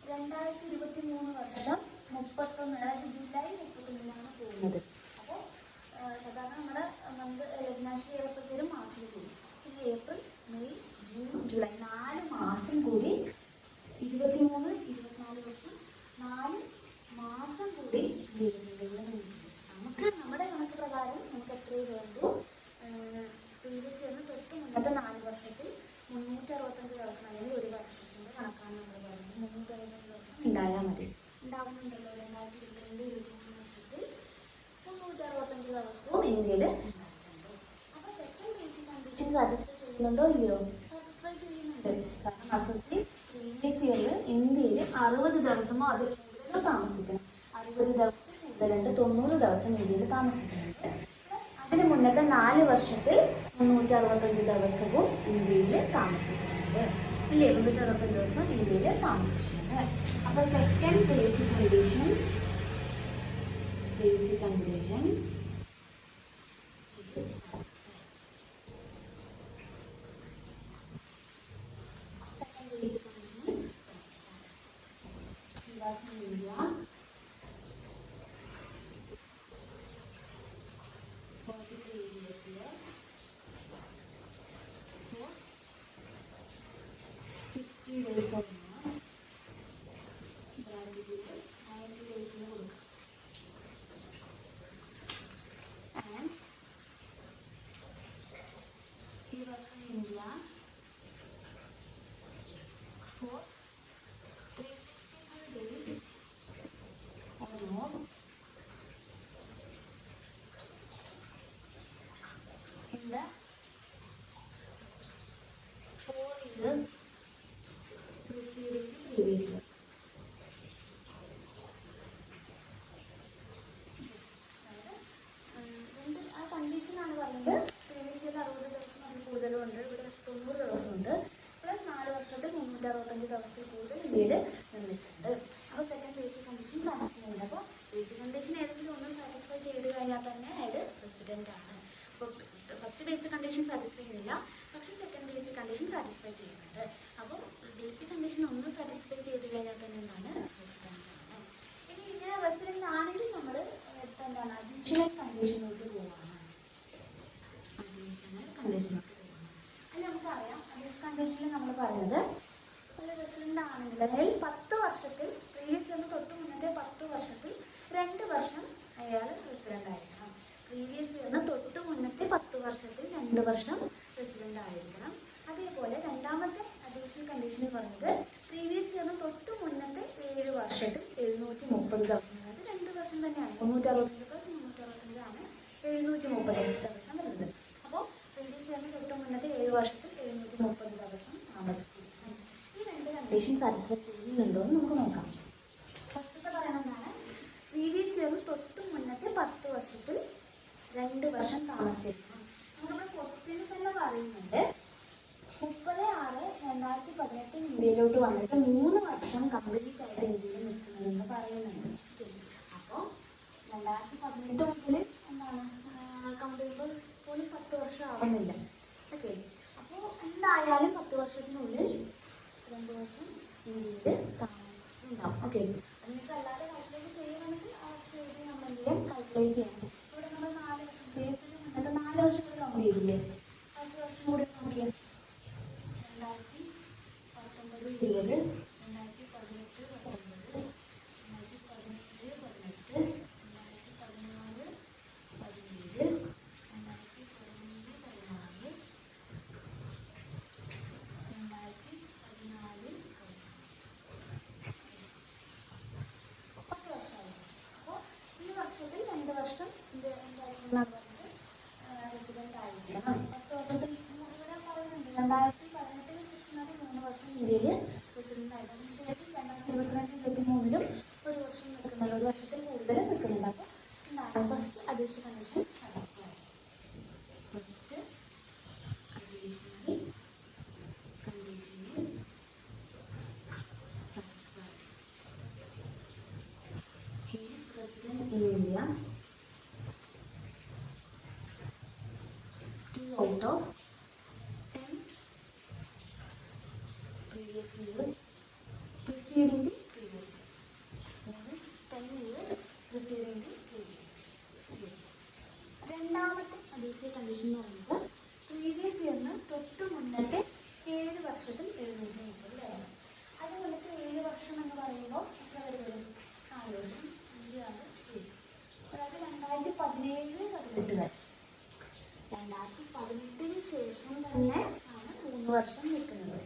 2023 വർഷം 31, അതായത് ജൂലൈ 31 പോകുന്നത്. അപ്പോൾ സാധാരണ നമ്മുടെ നാഷണൽ ഇയർ എപ്പോഴത്തേലും മാർച്ചിൽ പോകും. പിന്നെ ഏപ്രിൽ, മെയ്, ജൂൺ, ജൂലൈ 4 മാസം കൂടി 23, 24 വർഷം 4 മാസം കൂടി നമുക്ക് നമ്മുടെ കണക്ക് പ്രകാരം നമുക്ക് എത്രയും വേണ്ടു? പ്രീവിയസ് ഇയറിന് തൊട്ട് മുന്നത്തെ 4 വർഷത്തിൽ 365 ദിവസം അല്ലെങ്കിൽ ഒരു വർഷത്തിൻ്റെ കണക്കാണ് നമ്മൾ പറയുന്നത്. 365 ദിവസം ഉണ്ടായാൽ മതി. ഉണ്ടാവുന്നുണ്ടല്ലോ 2022-23 വർഷത്തിൽ 365 ദിവസവും ഇന്ത്യയിൽ ഉണ്ടായിട്ടുണ്ട്. അപ്പോൾ സെക്കൻഡ് ബേസിക് കണ്ടീഷൻ സാറ്റിസ്ഫൈ ചെയ്യുന്നുണ്ടോ ഇല്ലയോ? സാറ്റിസ്ഫൈ ചെയ്യുന്നുണ്ട്. കാരണം SSC പ്രീവിയസ് ഇയറിൽ ഇന്ത്യയിൽ 60 ദിവസമോ അതിൽ കൂടുതലോ താമസിക്കണം. 60 ദിവസത്തിൽ കൂടുതലുണ്ട്, 90 ദിവസം ഇന്ത്യയിൽ താമസിക്കുന്നുണ്ട്. അതിന് മുന്നത്തെ 4 വർഷത്തിൽ 365 ദിവസവും ഇന്ത്യയിൽ താമസിക്കുന്നുണ്ട്. ഇല്ലേ? 365 ദിവസം ഇന്ത്യയിൽ താമസിക്കുന്നുണ്ട്. അപ്പോൾ second basic condition second basic condition is satisfied. He was in India for the previous year for preceding the previous year. ആ കണ്ടീഷനാണ് പറയുന്നത്. പ്രീവിയസ് ഇയറിൽ 60 ദിവസം അതിൽ കൂടുതലും ഉണ്ട്, ഇവിടെ 90 ദിവസമുണ്ട്, പ്ലസ് 4 വർഷത്തിൽ 365 ദിവസത്തിൽ കൂടുതൽ ഇന്ത്യയിൽ നിന്നിട്ടുണ്ട്. അപ്പോൾ സെക്കൻഡ് ബേസിക് കണ്ടീഷൻ സാറ്റിസ്ഫൈ ചെയ്യുന്നത്. അപ്പോൾ ബേസിക് കണ്ടീഷൻ ഏതെങ്കിലും ഒന്ന് സാറ്റിസ്ഫൈ ചെയ്ത് കഴിഞ്ഞാൽ തന്നെ അയാൾ റെസിഡൻ്റ് ആണ്. അപ്പോൾ ഫസ്റ്റ് ബേസിക് കണ്ടീഷൻ സാറ്റിസ്ഫൈ ചെയ്യുന്നില്ല, പക്ഷേ സെക്കൻഡ് ബേസിക് കണ്ടീഷൻ സാറ്റിസ്ഫൈ ചെയ്യുന്നുണ്ട്. അപ്പോൾ ബേസിക് കണ്ടീഷൻ ഒന്ന് സാറ്റിസ്ഫൈ ചെയ്ത് കഴിഞ്ഞാൽ തന്നെ എന്താണ് റെസിഡൻ്റ് ആണ്. ഇനി ഇങ്ങനെ റെസിഡൻ്റ് ആണെങ്കിൽ നമ്മൾ എന്താണ് അഡീഷണൽ കണ്ടീഷനിലോട്ട് പോവുകയാണ്. അഡീഷണൽ കണ്ടീഷനിലോട്ട് പോവുകയാണ്. അതിൽ നമുക്കറിയാം അഡീഷണൽ കണ്ടീഷനിൽ നമ്മൾ പറയുന്നത് ഒരു റെസിഡൻ്റ് ആണെങ്കിൽ അതായത് 10 വർഷത്തിൽ പ്രീവിയസ് ഇയറിന് തൊട്ട് മുന്നത്തെ 10 വർഷത്തിൽ 2 വർഷം അയാൾ റെസിഡൻ്റ് ആയിരിക്കണം. പ്രീവിയസ് ഇയറിന് തൊട്ട് മുന്നത്തെ 10 വർഷത്തിൽ 2 വർഷം റെസിഡൻ്റ് ആയിരിക്കണം. അതേപോലെ രണ്ടാമത്തെ അഡീഷണൽ കണ്ടീഷനിൽ പറഞ്ഞത് പ്രീവിയസ് ഇയറിന് തൊട്ട് മുന്നത്തെ 7 വർഷത്തിൽ 730 ദിവസം, അതായത് 2 വർഷം തന്നെയാണ്. 365 പ്ലസ് 365 ആണ് 730 ദിവസം വരുന്നത്. അപ്പോൾ പ്രീവിയസ് ഇയറിന് തൊട്ട് മുന്നത്തെ 7 വർഷത്തിൽ 730 ദിവസം താമസിച്ചിരിക്കണം. ഈ 2 കണ്ടീഷൻ സാറ്റിസ്ഫൈ ചെയ്യുന്നുണ്ടോ എന്ന് നമുക്ക് നോക്കാം. ഫസ്റ്റത്തെ പറയുന്നതാണ് പ്രീവിയസ് ഇയറിന് തൊട്ട് മുന്നത്തെ 10 വർഷത്തിൽ 2 വർഷം താമസിച്ചിരിക്കണം. നമ്മുടെ ക്വസ്റ്റ്യനിൽ തന്നെ പറയുന്നുണ്ട് 30/6/2018 ഇന്ത്യയിലോട്ട് വന്നിട്ട് 3 വർഷം കംപ്ലീറ്റ് ആയിട്ട് ഇന്ത്യയിൽ നിൽക്കുന്നതെന്ന് പറയുന്നുണ്ട്. അപ്പോൾ 2018 മുതൽ എന്താണ് കൗണ്ട് ചെയ്യുമ്പോൾ പോലും 10 വർഷം ആവുന്നില്ല. ഓക്കെ, അപ്പോൾ എന്തായാലും 10 വർഷത്തിനുള്ളിൽ 2 വർഷം ഇന്ത്യയിൽ താമസിച്ചിട്ടുണ്ടാവും. ഓക്കെ, അത് നിങ്ങൾക്ക് അല്ലാതെ കാൽക്കുലേറ്റ് ചെയ്യുകയാണെങ്കിൽ ആ വർഷം നമ്മൾ എന്തെങ്കിലും കാൽക്കുലേറ്റ് ചെയ്യണം. ഇവിടെ നമ്മൾ 4 വർഷം ബേസിൽ മുന്നത്തെ 4 വർഷം കൂടി കൗണ്ട് ചെയ്തില്ലേ, 10 വർഷം കൂടി കൗണ്ട് ചെയ്യാം. 2019, 20, 2018, 19, 2017, 18, 2014, 17, 2015, 16, 2014, 10 വർഷമായി. അപ്പോൾ ഈ വർഷത്തിൽ 2 വർഷം എന്തായിരിക്കണം റെസിഡൻ്റ് ആയിരിക്കണം. 10 വർഷത്തിൽ ഇവിടെ പറയുന്നുണ്ട് 2018 ശേഷം 3 വർഷം ഇന്ത്യയിൽ റെസിഡൻ്റ് ആയിരുന്നു. അതിനുശേഷം 2022, 2023 1 വർഷം നിൽക്കുന്നുണ്ട്, 1 വർഷത്തിൽ കൂടുതൽ നിൽക്കുന്നുണ്ട്. അപ്പോൾ എന്താണ് first additional condition satisfy. First additional condition is satisfy. He is resident in India 2 out of 10 previous years preceding the previous year. അതായത് 10 years preceding the previous year. രണ്ടാമത്തെ അഡീഷണൽ കണ്ടീഷൻ എന്ന് പറയുന്നത് പ്രീവിയസ് ഇയറിന് തൊട്ട് മുന്നത്തെ 7 വർഷത്തിൽ 730 ദിവസം. അതുപോലത്തെ 7 വർഷം എന്ന് പറയുമ്പോൾ എത്ര വരും? 4 വർഷം, 5, 6, 7. അതായത് 2017, 18 വരെ. 2018 ശേഷം തന്നെ ആണ് 3 വർഷം നിൽക്കുന്നത്.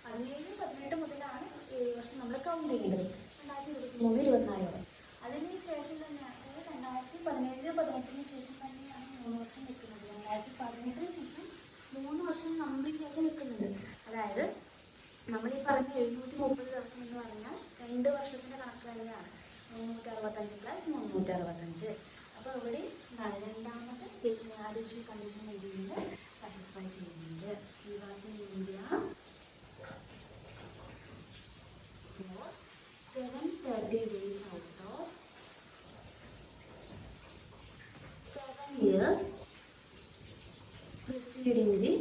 2017 മുതലാണ് 7 വർഷം നമ്മൾ കൗണ്ട് ചെയ്യേണ്ടത്. 2023, 2024 വരെ. അതിന് ശേഷം തന്നെ അതായത് 2017, 18 ശേഷം തന്നെയാണ് 3 വർഷം നിൽക്കുന്നത്. 2018 ശേഷം 3 വർഷം കംപ്ലീറ്റ് ആയിട്ട് നിൽക്കുന്നുണ്ട്. അതായത് നമ്മളീ പറഞ്ഞ 730 ദിവസം എന്ന് പറഞ്ഞാൽ 2 വർഷത്തിൻ്റെ കണക്ക് തന്നെയാണ്. 365 പ്ലസ് 365. അപ്പോൾ ഇവിടെ എന്താണ് രണ്ടാമത്തെ അഡീഷണൽ കണ്ടീഷൻ വേണ്ടിയിട്ട് സാറ്റിസ്ഫൈ ചെയ്യുന്നുണ്ട്. ഈ was in India for 730 days out of 7 years preceding the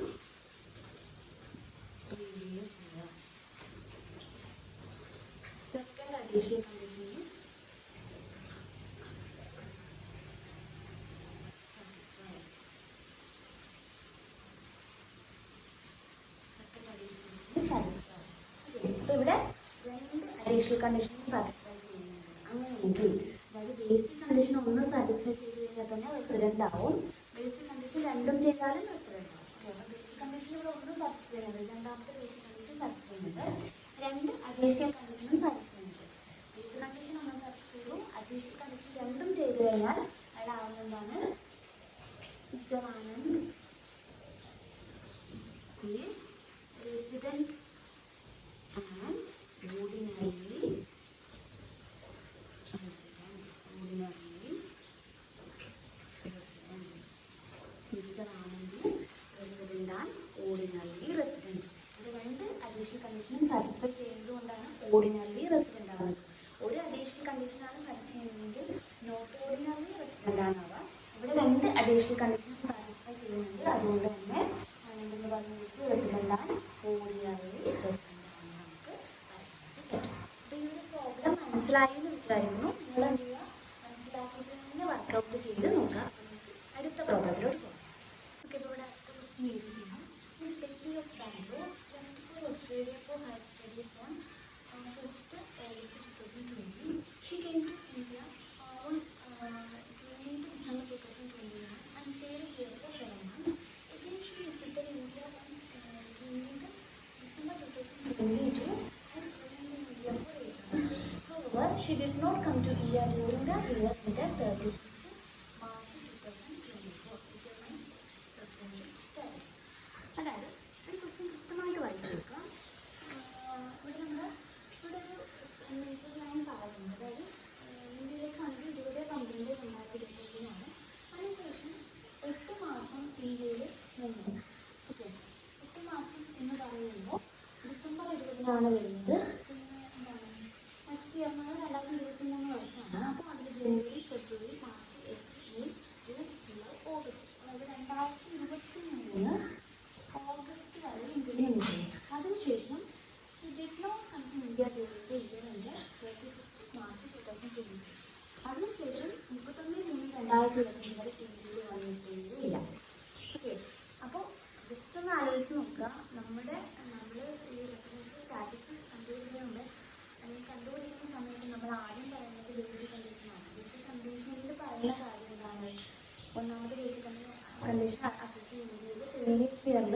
previous year. Second additional condition is satisfied. Second additional is satisfied. So ഇവിടെ രണ്ട് അഡീഷണൽ കണ്ടീഷൻ സാറ്റിസ്ഫൈ ചെയ്യുന്നുണ്ട്. അങ്ങനെയെങ്കിൽ അതായത് ബേസിക് കണ്ടീഷൻ ഒന്ന് സാറ്റിസ്ഫൈ ചെയ്ത് കഴിഞ്ഞാൽ തന്നെ റെസിഡൻ്റ് ആവും. ബേസിക് കണ്ടീഷൻ രണ്ടും ചെയ്താലും റെസിഡൻ്റ് ആവും. അപ്പോൾ ബേസിക് കണ്ടീഷൻ ഇവിടെ ഒന്ന് സാറ്റിസ്ഫൈ ചെയ്യുന്നുണ്ട്, രണ്ടാമത്തെ ബേസിക് കണ്ടീഷൻ സാറ്റിസ്ഫൈ ചെയ്യുന്നുണ്ട്, 2 അഡീഷണൽ കണ്ടീഷനും സാറ്റിസ്ഫൈ ചെയ്യുന്നുണ്ട്. ബേസിക് കണ്ടീഷൻ ഒന്ന് സാറ്റിസ്ഫൈ ചെയ്യും, അഡീഷണൽ കണ്ടീഷൻ രണ്ടും ചെയ്ത് കഴിഞ്ഞാൽ അയാളാവുന്നതാണ് mister Anand is resident satisfy ചെയ്യുന്നത് കൊണ്ടാണ് ഓർഡിനറി റെസിഡൻ്റ് ആവുന്നത്. ഒരു അഡീഷണൽ കണ്ടീഷനാണ് സാറ്റിസ്ഫൈ ചെയ്യുന്നതെങ്കിൽ നോട്ട് ഓർഡിനറി റെസിഡൻ്റ് ആണാവുക. ഇവിടെ 2 അഡീഷണൽ കണ്ടീഷൻ സാറ്റിസ്ഫൈ ചെയ്യുന്നുണ്ട്. അതുകൊണ്ട് തന്നെ എന്തെന്ന് പറഞ്ഞിട്ട് റെസിഡൻ്റ് ആണ് ഓർഡിനറി റെസിഡൻ്റ് ആണെന്ന് നമുക്ക് പറയാൻ. അപ്പോൾ ഈ ഒരു പ്രോബ്ലം മനസ്സിലായി എന്ന് വിചാരിക്കുന്നു. നിങ്ങൾ എന്ത് ചെയ്യുക, മനസ്സിലാക്കിയിട്ട് തന്നെ വർക്കൗട്ട് ചെയ്ത് നോക്കാം. അടുത്ത പ്രോബ്ലത്തിലോട്ട് പോകാം. ഓക്കെ, ഇപ്പോൾ ഇവിടെ അടുത്ത question എഴുതിയിരിക്കണം. Miss Betty of Bangalore left for Australia for higher studies on 1st August 2020. She came to India on 20th December 2021 and stayed here for 7 months. Again, she visited India on 20th December 2022 and remained in India for 8 months. However, she did not come to India during the year ended 31st March 2024. Determine residential status. അതായത് ഒരു question കൃത്യമായിട്ട് വായിച്ചു കൊടുക്കാം. ഇവിടെ ഇവിടെ ഒരു line പറയുന്നത്, അതായത് ഇന്ത്യയിലേക്ക് വന്നത് 20/12/2021 അതിനുശേഷം 8 മാസം ഇന്ത്യയിൽ നിന്നു. ഓക്കെ, 8 മാസം എന്ന് പറയുമ്പോൾ ഡിസംബർ 20-നാണ് വരുന്നത്. പിന്നെ എന്താണ് നെക്സ്റ്റ് ഇയർ 2023 വർഷമാണ്. അപ്പോൾ അതിൽ ജനുവരി, ഫെബ്രുവരി, മാർച്ച്, ഏപ്രിൽ, മെയ്, ജൂൺ, ജൂലൈ, ഓഗസ്റ്റ്, അതായത് 2023 ഓഗസ്റ്റ് വരെ ഇന്ത്യയിൽ നിന്നു. അതിനുശേഷം she did not come to India during the year end 31st March 2023. അതിനുശേഷം 31/3/2025 വരെ ഇന്ത്യയിൽ വന്നിട്ടേയില്ല. ഓക്കെ, അപ്പോൾ ജസ്റ്റ് ഒന്ന് ആലോചിച്ച് നോക്കുക. നമ്മൾ ഈ റെസിഡൻഷ്യൽ സ്റ്റാറ്റസ് കണ്ടുപിടിക്കുന്നുണ്ട്. അല്ലെങ്കിൽ കണ്ടുപിടിക്കുന്ന സമയത്ത് നമ്മൾ ആദ്യം പറയുന്നത് ബേസിക് കണ്ടീഷനാണ്. ബേസിക് കണ്ടീഷനിൽ പറയുന്ന കാര്യം എന്താണ്? ഒന്നാമത്തെ ബേസിക് കണ്ടീഷൻ അസസ് ഇന്ത്യയിൽ പ്രീവിയസ് ഇയറിൽ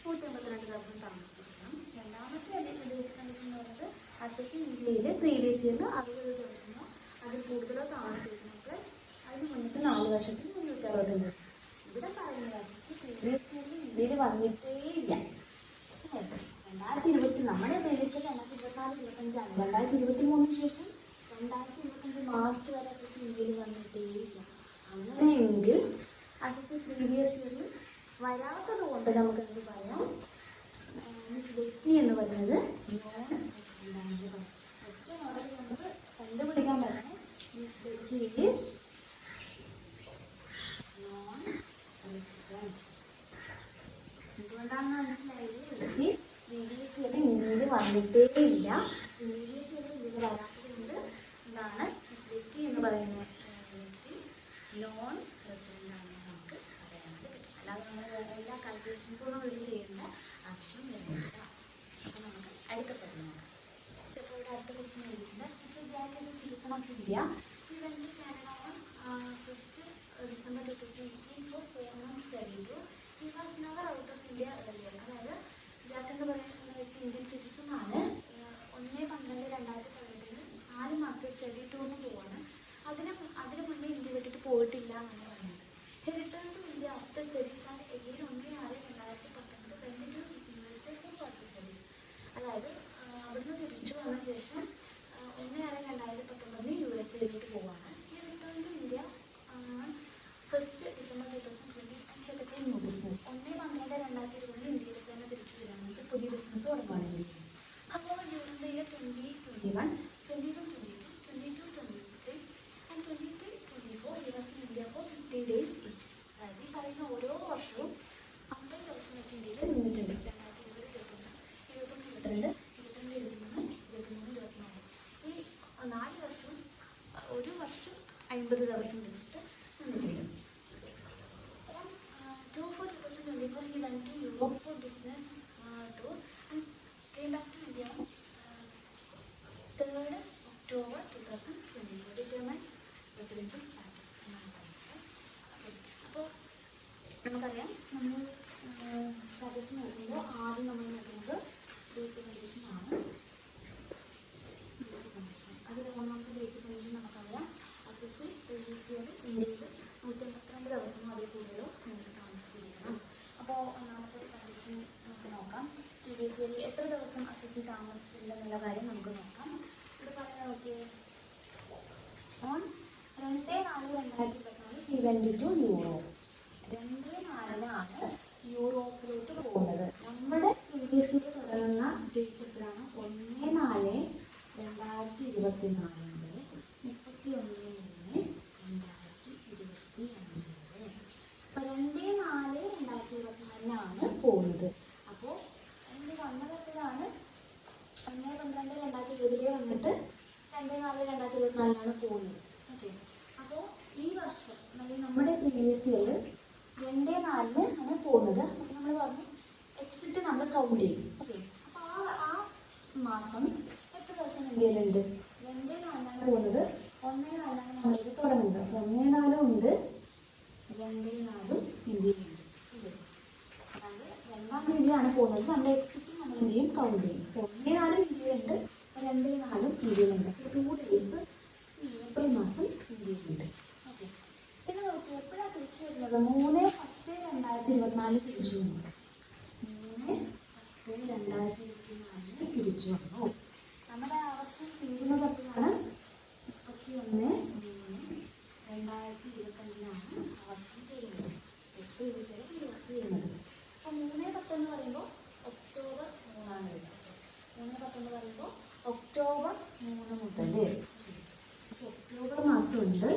152 ദിവസം താമസിക്കണം. രണ്ടാമത്തെ ബേസിക് കണ്ടീഷൻ എന്ന് പറയുന്നത് അസസ് ഇന്ത്യയിൽ പ്രീവിയസ് ഇയറിൽ 60 ദിവസമോ അതിൽ കൂടുതലോ താമസിക്കണം. പ്ലസ് അതിന് മുന്നത്തെ 4 വർഷത്തിൽ 365 ദിവസം. ഇവിടെ പറയുന്നത് അസസ് പ്രീവിയസ് ഇയറിൽ ഇന്ത്യയിൽ വന്നിട്ടേയില്ല. 2020 നമ്മുടെ പ്രീവിയസ് ഇയർ 2024-25 2023 ശേഷം 2025 മാർച്ച് വരെ അസസ് ഇന്ത്യയിൽ വന്നിട്ടേയില്ല. അങ്ങനെയെങ്കിൽ അസസ് പ്രീവിയസ് ഇയറിൽ വരാത്തത് കൊണ്ട് നമുക്ക് എന്ത് പറയാം? മിസ് ബെറ്റി എന്ന് പറയുന്നത് നോൺ റെസിഡൻ്റ് ആണെന്ന് പറയാം. ഏറ്റവും വളരെ നമുക്ക് കണ്ടുപിടിക്കാൻ പറ്റണം miss Betty is known resident. എന്തുകൊണ്ടാണെന്ന് മനസ്സിലായത്? ബെറ്റി പ്രീവിയസ് ഇയറിൽ ഇന്ത്യയിൽ വന്നിട്ടേ ഇല്ല. പ്രീവിയസ് ഇയറിൽ ഇന്ത്യയിൽ വരാത്തത് കൊണ്ട് എന്താണ് മിസ് ബെറ്റി എന്ന് പറയുന്നത് നോൺ റെസിഡൻ്റ് ആണെന്ന് നമുക്ക് പറയാനായിട്ട് പറ്റും. അല്ലാതെ നമ്മൾ വേറെ എല്ലാ കാൽക്കുലേഷൻസോടും ഇത് ചെയ്യേണ്ട ആവശ്യം വരുന്നില്ല. അപ്പോൾ നമുക്ക് അടുത്ത പറ്റി നോക്കാം. ഇപ്പോൾ ഇവിടെ അടുത്ത ക്വസ്റ്റ്യൻ എഴുതിയിട്ടുണ്ട്. Mister Jack is A citizen of India. He went to Canada on 1st December 2018 for 4 months study tour. He was never out of India earlier. അതായത് ജാക്ക് എന്ന് പറയുന്ന വ്യക്തി ഇന്ത്യൻ സിറ്റിസൺ ആണ്. 1/12/2018 4 മാസത്തെ സ്റ്റഡി ടൂറിന് പോവാണ്. അതിന് മുന്നേ ഇന്ത്യ വിട്ടിട്ട് പോയിട്ടില്ല എന്നാണ് പറയുന്നത്. He returned to India after studies and again 1/6/2019 went to USA for further studies. അതായത് അവിടുന്ന് തിരിച്ചു വന്ന ശേഷം 1/6/2019 USA പോവാണ്. He returned to India on 1st December 2020 and set up a new business. 1/12/2020 ഇന്ത്യയിലേക്ക് തന്നെ തിരിച്ചു വരാനായിട്ട് പുതിയ ബിസിനസ് തുടങ്ങുകയാണ്. അപ്പോൾ during the year 2021, 21-22, 22-23 and 23-24 he was in India for 50 days each. അതായത് ഈ പറയുന്ന ഓരോ വർഷവും 50 ദിവസം വെച്ച് ഇന്ത്യയിൽ നിന്നിട്ടുണ്ട്. 2020, 21, 22, 23, 24 ഈ 4 വർഷം ഒരു വർഷം 50 ദിവസം വെച്ചിട്ട് നിന്നിട്ടുണ്ട്. From 2024 he went to Europe for business tour and came back to India on 3rd October 2024. Determine residential status എന്നാണ് പറയുന്നത്. അപ്പോൾ നമുക്കറിയാം നമ്മൾ സ്റ്റാറ്റസ് നോക്കുമ്പോൾ ആദ്യം നമ്മൾ നോക്കുന്നത് ബേസിക് കണ്ടീഷനാണ്. ബേസിക് കണ്ടീഷൻ അതിൽ ഒന്നാമത്തെ ബേസിക് കണ്ടീഷൻ നമുക്കറിയാം അസസ് പ്രീവിയസ് ഇയർ ഇന്ത്യയിൽ 152 ദിവസമോ അതിൽ കൂടുതലോ നിങ്ങൾക്ക് താമസിച്ചിരിക്കണം. അപ്പോൾ ഒന്നാമത്തെ കണ്ടീഷൻ നമുക്ക് നോക്കാം. പ്രീവിയസ് ഇയറിൽ എത്ര ദിവസം അസസ് താമസിച്ചിട്ടുണ്ടെന്നുള്ള കാര്യം നമുക്ക് നോക്കാം. ഇവിടെ പറയുന്നത് നോക്കിയേ, on 2/4/2024 he went to Europe. 2/4-നാണ് യൂറോപ്പിലോട്ട് പോകുന്നത്. നമ്മുടെ പ്രീവിയസ് ഇയർ തുടങ്ങുന്ന ഡേറ്റ് എപ്പോഴാണ്? 1/4/2024 മുതൽ 31/3/2025 വരെ. അപ്പോൾ 2/4/2024 പോകുന്നത്. അപ്പോൾ ഇതിൽ വന്നത് എപ്പോഴാണ്? 1/12/2020 വന്നിട്ട് 2/4/2024 പോകുന്നത്. ഓക്കെ, അപ്പോൾ ഈ വർഷം നമ്മുടെ പ്രീവിയസ് ഇയർ 2/4 ആണ് പോകുന്നത്. അപ്പോൾ നമ്മൾ പറഞ്ഞു എക്സിറ്റ് നമ്മൾ കൗണ്ട് ചെയ്യും. ഓക്കെ, അപ്പോൾ ആ മാസം എത്ര ദിവസം ഇന്ത്യയിലുണ്ട്? 2/4 പോകുന്നത്. 1/4 നമ്മളിത് തുടങ്ങുന്നത്. അപ്പോൾ 1/4 ഉണ്ട്, 2/4 ഇന്ത്യയിലുണ്ട്. അതായത് 2-ാം തീയതിയാണ് പോകുന്നത്. നമ്മൾ എക്സിറ്റ് നമ്മൾ എന്ത് ചെയ്യും? കൗണ്ട് ചെയ്യും. അപ്പോൾ 1/4 ഇന്ത്യയിലുണ്ട്, 2/4 ഇന്ത്യയിലുണ്ട്. അപ്പോൾ 2 ഡേയ്സ് ഈ ഏപ്രിൽ മാസം ഇന്ത്യയിലുണ്ട്. ഓക്കെ, പിന്നെ നോക്കി എപ്പോഴാണ് തിരിച്ചു വരുന്നത്? 3/10/2024 തിരിച്ചു വന്നു. 3/10/2024 തിരിച്ചു വന്നു. നമ്മുടെ ആ വർഷം തീരുന്നത് എപ്പോഴാണ്? 31/3/2025 ആ വർഷം തീരുന്നത്. 8 ദിവസം തീരുന്നത്. അപ്പോൾ 3/10 എന്ന് പറയുമ്പോൾ ഒക്ടോബർ 3 വരുന്നത്. 3/10 എന്ന് പറയുമ്പോൾ ഒക്ടോബർ 3 മുതൽ ഒക്ടോബർ മാസമുണ്ട്,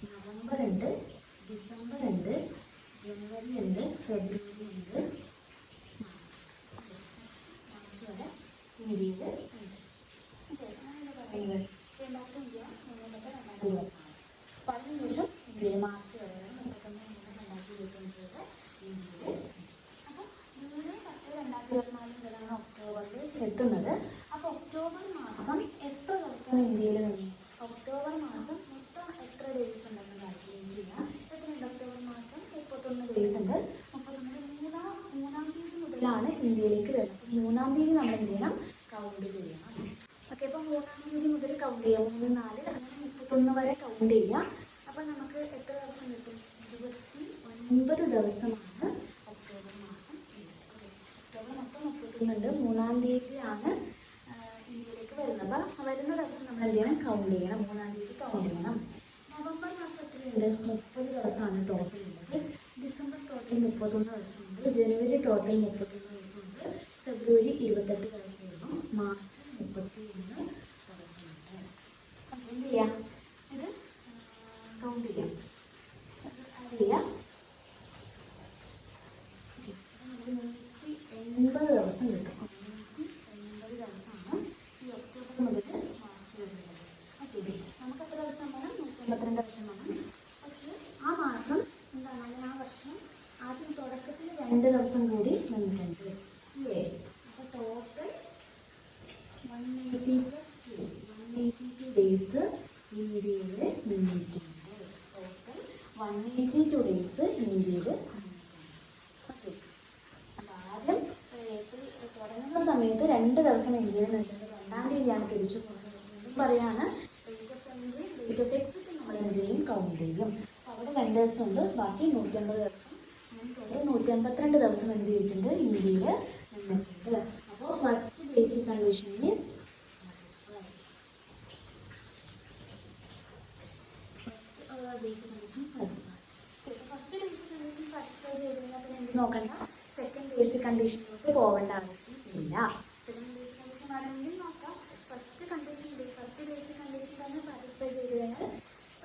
നവംബർ ഉണ്ട്, ഡിസംബർ ഉണ്ട്, ജനുവരി ഉണ്ട്, ഫെബ്രുവരി ഉണ്ട്, മാർച്ച് വരെ ഇന്ത്യയിൽ ഉണ്ട്. ഓക്കെ, അങ്ങനെ പറയുന്നത് ഇന്ത്യ 3/10/2024. അപ്പോൾ അതിനുശേഷം ഇന്ത്യയിൽ മാർച്ച് വരെ 31/3/2025 വരെ ഇന്ത്യയിൽ. അപ്പോൾ 3/10/2024 മുതലാണ് ഒക്ടോബറിൽ എത്തുന്നത്. അപ്പോൾ ഒക്ടോബർ മാസം എത്ര ദിവസം ഇന്ത്യയിൽ നിന്നു? ഒക്ടോബർ മാസം മൊത്തം എത്ര ഡേയ്സ് ഉണ്ടെന്ന് കാൽക്കുലേറ്റ് ചെയ്യാം. എത്രയുണ്ട്? ഒക്ടോബർ മാസം 31 ഡേയ്സ് ഉണ്ട്. 31 മൂന്നാം തീയതി മുതലാണ് ഇന്ത്യയിലേക്ക് വരുന്നത്. അപ്പോൾ 3-ാം തീയതി നമ്മൾ എന്ത് ചെയ്യണം? കൗണ്ട് ചെയ്യണം. ഓക്കെ, അപ്പോൾ 3-ാം തീയതി മുതൽ കൗണ്ട് ചെയ്യാം. 3, 4 അങ്ങനെ 31 വരെ കൗണ്ട് ചെയ്യാം. അപ്പോൾ നമുക്ക് എത്ര ദിവസം കിട്ടും? 29 ദിവസമാണ് ഒക്ടോബർ മാസം. ഒക്ടോബർ മൊത്തം 31 ഉണ്ട്. 3-ാം തീയതിയാണ് ഇന്ത്യയിലേക്ക് വരുന്നത്. അപ്പോൾ വരുന്ന ദിവസം നമ്മൾ എന്ത് ചെയ്യണം? കൗണ്ട് ചെയ്യണം. 3-ാം തീയതി കൗണ്ട് ചെയ്യണം. നവംബർ മാസം എത്രയുണ്ട്? 30 ദിവസമാണ് ടോട്ടൽ ഉള്ളത്. ഡിസംബർ ടോട്ടൽ 31 ദിവസമുണ്ട്. ജനുവരി ടോട്ടൽ 31 ദിവസമുണ്ട്. ഫെബ്രുവരി 28 ദിവസമുള്ളൂ. മാർച്ച് 31 ദിവസമുണ്ട്. എന്ത് ചെയ്യാം? ഇത് കൗണ്ട് ചെയ്യാം, ആഡ് ചെയ്യാം. 180 ദിവസം കിട്ടും. 180 ദിവസമാണ് ഈ ഒക്ടോബർ മുതൽ മാർച്ച് വരുന്നത്. ഓക്കെ, നമുക്ക് എത്ര ദിവസം വേണം? 182 ദിവസം വേണം. പക്ഷേ ആ മാസം എന്താണ്? ആ വർഷം ആദ്യം തുടക്കത്തിൽ 2 ദിവസം കൂടി വന്നിട്ടുണ്ട് ഇല്ലേ? അപ്പോൾ ടോട്ടൽ 180 + 2 182 ഡേയ്സ് ഇന്ത്യയിൽ നിന്നിട്ടുണ്ട്. ടോട്ടൽ 182 ഡേയ്സ് ഇന്ത്യയിൽ നിന്നിട്ടുണ്ട്. ഓക്കെ, ആദ്യം ഏപ്രിൽ തുടങ്ങുന്ന സമയത്ത് 2 ദിവസം ഇന്ത്യയിൽ നിന്നിട്ടുണ്ട്. 2-ാം തീയതിയാണ് തിരിച്ചു പോകുന്നത്. വീണ്ടും പറയാണ്, date of entry date of exit നമ്മൾ എന്ത് ചെയ്യും? കൗണ്ട് ചെയ്യും. അപ്പോൾ അവിടെ 2 ദിവസം ഉണ്ട്, ബാക്കി 180 ദിവസം. അങ്ങനെ ടോട്ടൽ 182 ദിവസം എന്ത് ചെയ്തിട്ടുണ്ട്? ഇന്ത്യയിൽ നിന്നിട്ടുണ്ട്. അപ്പോൾ first basic condition is satisfied. First basic condition satisfied. First basic condition satisfy ചെയ്ത് കഴിഞ്ഞാൽ പിന്നെ എന്ത് നോക്കണ്ട? സെക്കൻഡ് ബേസിക് കണ്ടീഷനിലോട്ട് പോകേണ്ട ആവശ്യമില്ല. സെക്കൻഡ് ബേസിക് കണ്ടീഷൻ വേണമെങ്കിൽ നോക്കാം. ഫസ്റ്റ് ബേസിക് കണ്ടീഷൻ തന്നെ സാറ്റിസ്ഫൈ ചെയ്ത് കഴിഞ്ഞാൽ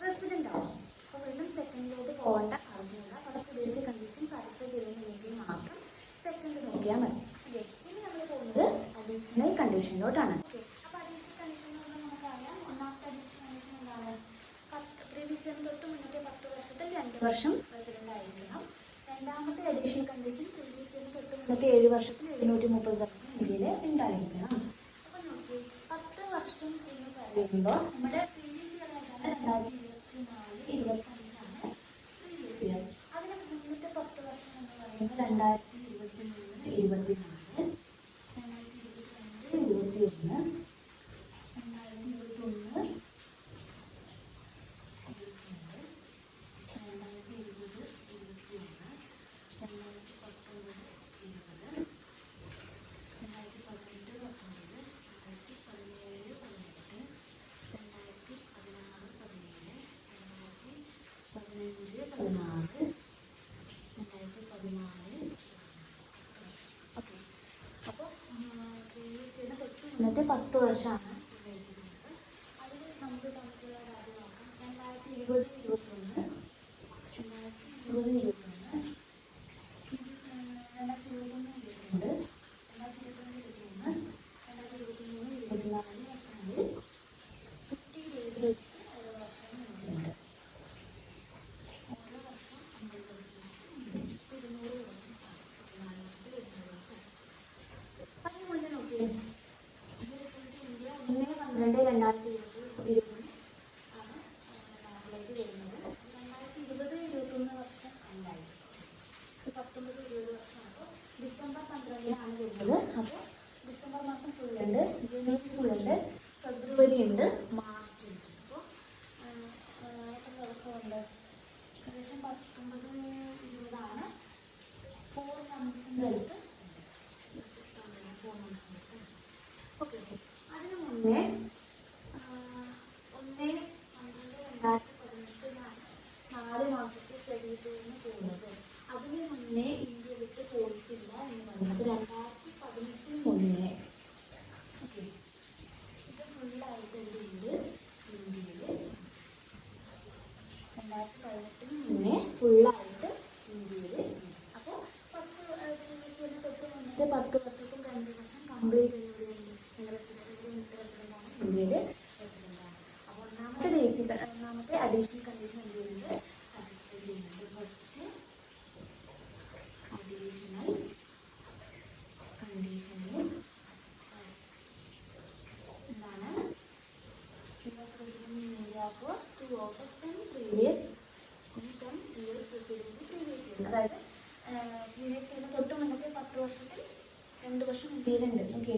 റെസിഡൻ്റ് ആവും. അപ്പോൾ വീണ്ടും സെക്കൻഡിലോട്ട് പോകേണ്ട ആവശ്യമില്ല. ഫസ്റ്റ് ബേസിക് കണ്ടീഷൻ സാറ്റിസ്ഫൈ ചെയ്യുന്നില്ലെങ്കിൽ മാത്രം സെക്കൻഡ് നോക്കിയാൽ മതി. ഓക്കെ, ഇനി നമ്മൾ പോകുന്നത് അഡീഷണൽ കണ്ടീഷനിലോട്ടാണ്. ഓക്കെ, അപ്പോൾ അഡീഷണൽ കണ്ടീഷൻ എന്ന് പറഞ്ഞാൽ നമുക്കറിയാം. ഒന്നാമത്തെ അഡീഷണൽ കണ്ടീഷൻ എന്താണ്? പ്രീവിയസ് ഇയറിന് തൊട്ട് മുന്നത്തെ 10 വർഷത്തിൽ 2 വർഷം റെസിഡൻ്റ് ആയിരിക്കണം. രണ്ടാമത്തെ അഡീഷണൽ കണ്ടീഷൻ പ്രീവിയസ് ഇയറിന് തൊട്ട് മുന്നത്തെ 7 വർഷത്തിൽ 730 ദിവസം ഇന്ത്യയിൽ ഉണ്ടായിരിക്കണം. അപ്പോൾ നോക്കി 10 വർഷം എന്ന് പറയുമ്പോൾ നമ്മുടെ പ്രീവിയസ് ഇയർ ആയിട്ടാണ് 2024-25 പ്രീവിയസ് ഇയർ. അതിന് മുന്നത്തെ 10 വർഷം എന്ന് പറയുന്നത് 2023-24, 2022-21, 2021, 2018-19, 2019-20, മുന്നത്തെ 10 വർഷമാണ് എഴുതിയിരിക്കുന്നത്. അതിൽ നമുക്ക് തന്നിട്ടുള്ള കാര്യം നോക്കാം. 2020-2021, 2020-2021, 2021-2022, 2022-2023, 2023-2024 വർഷങ്ങളിൽ 50 ഡേയ്സ് വെച്ചിട്ട് ഓരോ വർഷവും ഉണ്ട്. ഓരോ വർഷം 50 ദിവസം വെച്ചിട്ട് 200 ദിവസം 4 വർഷത്തിൽ 200 ദിവസം. അതിന് മുന്നേ നോക്കിയേ, ഇന്ത്യ 1-12-2020 ആണ് നാട്ടിലേക്ക് വരുന്നത്. 2020-2021 വർഷം അല്ലായി. 19-20 വർഷം. അപ്പോൾ ഡിസംബർ 12-ാണ് വരുന്നത്. അപ്പോൾ ഡിസംബർ മാസം ഫുള്ളുണ്ട്, ജനുവരി ഫുള്ളുണ്ട്, ഫെബ്രുവരി ഉണ്ട്, മാർച്ച് ഉണ്ട്. അപ്പോൾ എത്ര ദിവസമുണ്ട്? ഏകദേശം 19-20 4 മന്ത്സിൻ്റെ അടുത്ത്. 4 മന്ത്സിൻ്റെ അടുത്ത്. ഓക്കെ. അതിന് മുന്നേ 1-12-2018 4 മാസത്തെ സ്റ്റഡി ടൂറിന് പോകുന്നത്. അതിന് മുന്നേ ഇന്ത്യ വിട്ട് പോയിട്ടില്ല എന്ന് പറയുന്നത് 2018 മുന്നേ. ഓക്കെ. ഇത് ഫുള്ളായിട്ട് ഇവിടെ ഉണ്ട് ഇന്ത്യയിൽ. 2018 മുന്നേ ഫുള്ളായിട്ട് ഇന്ത്യയിൽ. അപ്പോൾ 10 തൊട്ട് മുന്നത്തെ 10 വർഷത്തിൽ 2 വർഷം കംപ്ലീറ്റ് ഇവിടെയുണ്ട്. റെസിഡൻ്റാണ്, ഇന്ത്യയിൽ റെസിഡൻ്റാണ്. അപ്പോൾ ഒന്നാമത്തെ അഡീഷണൽ കണ്ടീഷൻ എന്ത് ചെയ്യുന്നത്? സാറ്റിസ്ഫൈ ചെയ്യുന്നുണ്ട്. ഫസ്റ്റ് അഡീഷണൽ കണ്ടീഷൻ ഈസ് എന്താണ്? US resident in India for 2 out of 10 previous years resident previous year. അതായത് പ്രീവിയസ് ഇയറിന് തൊട്ട് മുന്നത്തെ 10 വർഷത്തിൽ 2 വർഷം ഇന്ത്യയിലുണ്ട്. ഓക്കെ.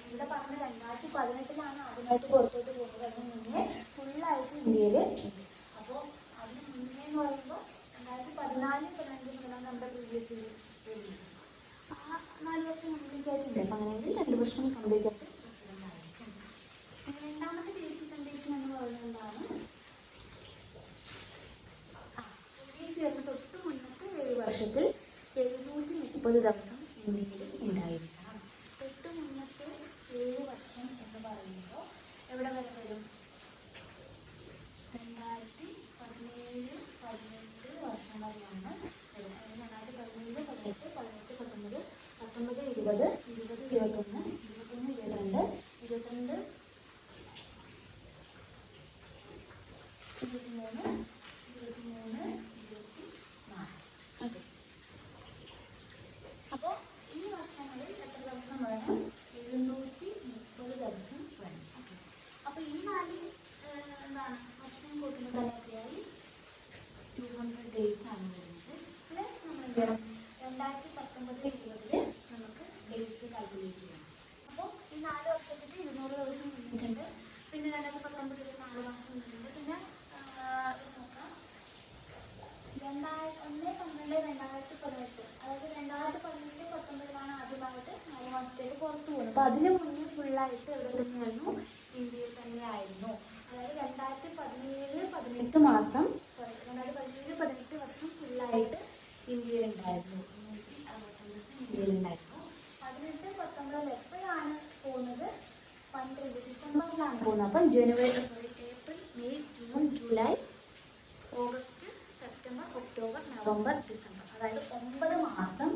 ഇവിടെ പറഞ്ഞ 2018-ലാണ് ആദ്യമായിട്ട് പുറത്തോട്ട് പോകുന്നത്. അതിന് മുന്നേ ഫുള്ളായിട്ട് ഇന്ത്യയിൽ ഉണ്ട്. അപ്പോൾ അതിന് മുന്നേ എന്ന് പറയുമ്പോൾ 2014-15 മുതലാണ് നമ്മുടെ പ്രീവിയസ് ഇയർ വരുന്നത്. ആ 4 വർഷം കംപ്ലീറ്റ് ആയിട്ടുണ്ട്. അപ്പം അങ്ങനെയെങ്കിൽ 2 വർഷം കംപ്ലീറ്റ് ആയിട്ട് റെസിഡൻ്റ് ആയിരിക്കും. രണ്ടാമത്തെ ബേസിക് കണ്ടീഷൻ എന്ന് പറയുന്നത് എന്താണ്? പ്രീവിയസ് ഇയറിന് തൊട്ട് മുന്നത്തെ 7 വർഷത്തിൽ 730 ദിവസം ഇന്ത്യയിൽ ഉണ്ടായിരിക്കണം. തൊട്ട് മുന്നത്തെ 7 വർഷം എന്ന് പറയുമ്പോൾ എവിടെ വരെ വരും? 2017-18 വർഷം വരെയാണ്. 2017-18, 18, 19, 19, 20, 20, 21, 21, 22, 22, 23, 23, 24. ഓക്കെ. അപ്പോൾ ഈ വർഷങ്ങളിൽ എത്ര ദിവസം വേണം? 730 ദിവസം വേണം. ഓക്കെ. അപ്പോൾ ഈ 4 എന്താണ് വർഷം കൂട്ടുമ്പോൾ എത്രയായി? 200 ഡേയ്സ് ആണ് വരുന്നത്. പ്ലസ് നമ്മൾ എന്ത് ചെയ്യണം? 2019-20 നമുക്ക് ഡേയ്സ് കാൽക്കുലേറ്റ് ചെയ്യണം. അപ്പോൾ ഈ 4 വർഷത്തേക്ക് 200 ദിവസം നിന്നിട്ടുണ്ട്. പിന്നെ 2019 4 മാസം നിന്നിട്ടുണ്ട്. പിന്നെ നോക്കാം, 1-12-2018, അതായത് 2018-19 ആദ്യമായിട്ട് 4 മാസത്തേക്ക് പുറത്തു പോകുന്നത്. അപ്പോൾ അതിന് മുന്നേ ഫുള്ളായിട്ട് എവിടെ തന്നെയായിരുന്നു? ഇന്ത്യയിൽ തന്നെയായിരുന്നു. അതായത് 2017-18 മാസം 2017-18 വർഷം ഫുള്ളായിട്ട് ഇന്ത്യയിലുണ്ടായിരുന്നു. 265 ദിവസം ഇന്ത്യയിലുണ്ടായിരുന്നു. 18-19 എപ്പോഴാണ് പോകുന്നത്? 12 ഡിസംബറിലാണ് പോകുന്നത്. അപ്പം ഏപ്രിൽ, മെയ്, ജൂൺ, ജൂലൈ, August, September, October, November, December, അതായത് 9 മാസം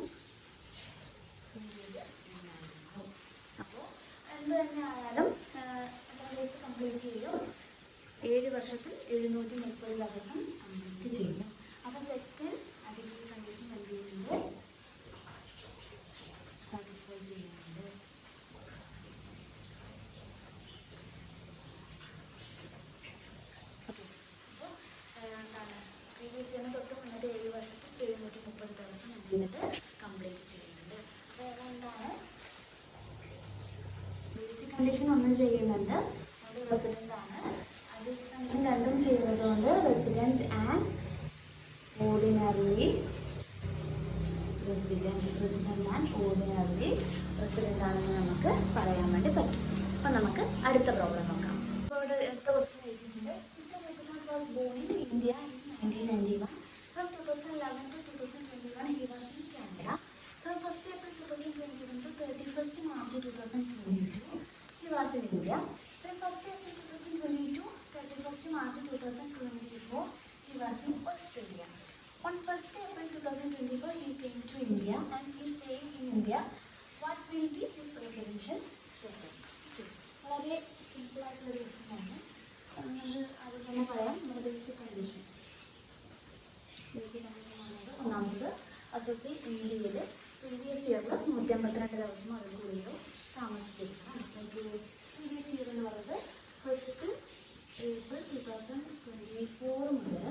ഇന്ത്യയിൽ ഉണ്ടായിരുന്നു. അപ്പോൾ എന്ത് തന്നെ ആയാലും ഡേയ്സ് കംപ്ലീറ്റ് ചെയ്യും. 7 വർഷത്തിൽ 730 ദിവസം കംപ്ലീറ്റ് ചെയ്യും. അപ്പോൾ സെക്കൻഡ് അഡീഷണൽ കണ്ടീഷൻ എന്ത് ചെയ്യുന്നുണ്ട്? സാറ്റിസ്ഫൈ ചെയ്യുന്നുണ്ട്. ഓക്കെ. അപ്പോൾ എന്താണ്? പ്രീവിയസ് ഇയറിന് തൊട്ട് മുന്നത്തെ 7 വർഷത്തിൽ 730 ദിവസം എന്ത് ചെയ്യുന്നുണ്ട്? കംപ്ലീറ്റ് ചെയ്യുന്നുണ്ട്. അപ്പോൾ എന്താണ് ബേസിക് കണ്ടീഷൻ? ഒന്ന് ചെയ്യുന്നുണ്ട്, അത് റെസിഡൻ്റ് ആണ്. അഡീഷണൽ കണ്ടീഷൻ രണ്ടും ചെയ്യുന്നതുകൊണ്ട് റെസിഡൻറ്റ് ആൻഡ് ഓർഡിനറി റെസിഡൻ്റ് ആണെന്ന് നമുക്ക് പറയാൻ വേണ്ടി പറ്റും. അപ്പം നമുക്ക് അടുത്ത പ്രോബ്ലം നോക്കാം. അപ്പോൾ ഇവിടെ അടുത്ത ക്വസ്റ്റ്യൻ എഴുതിയിട്ടുണ്ട്. Mister Raghunath was born in India in 1991. From 2011 to 2021 he was in Canada. From 1st April 2021 to 31st March 2022 he in India. Then 1st April 2022, 31st March 2024, he was in Australia. On 1st April 2024, he came to India and he staying in India. What will be his residential status? വളരെ simple ആയിട്ടുള്ള ഒരു ക്വസ്റ്റ്യനാണ്. അത് തന്നെ പറയാം. നമ്മുടെ basic condition ഒന്നാമത് assessee ഇന്ത്യയിൽ പ്രീവിയസ് ഇയറിൽ 152 ദിവസം അതിൽ കൂടുതലോ താമസിച്ചിരിക്കണം. പ്രീവിയസ് ഇയർ എന്ന് പറയുന്നത് 1st April 2024 മുതൽ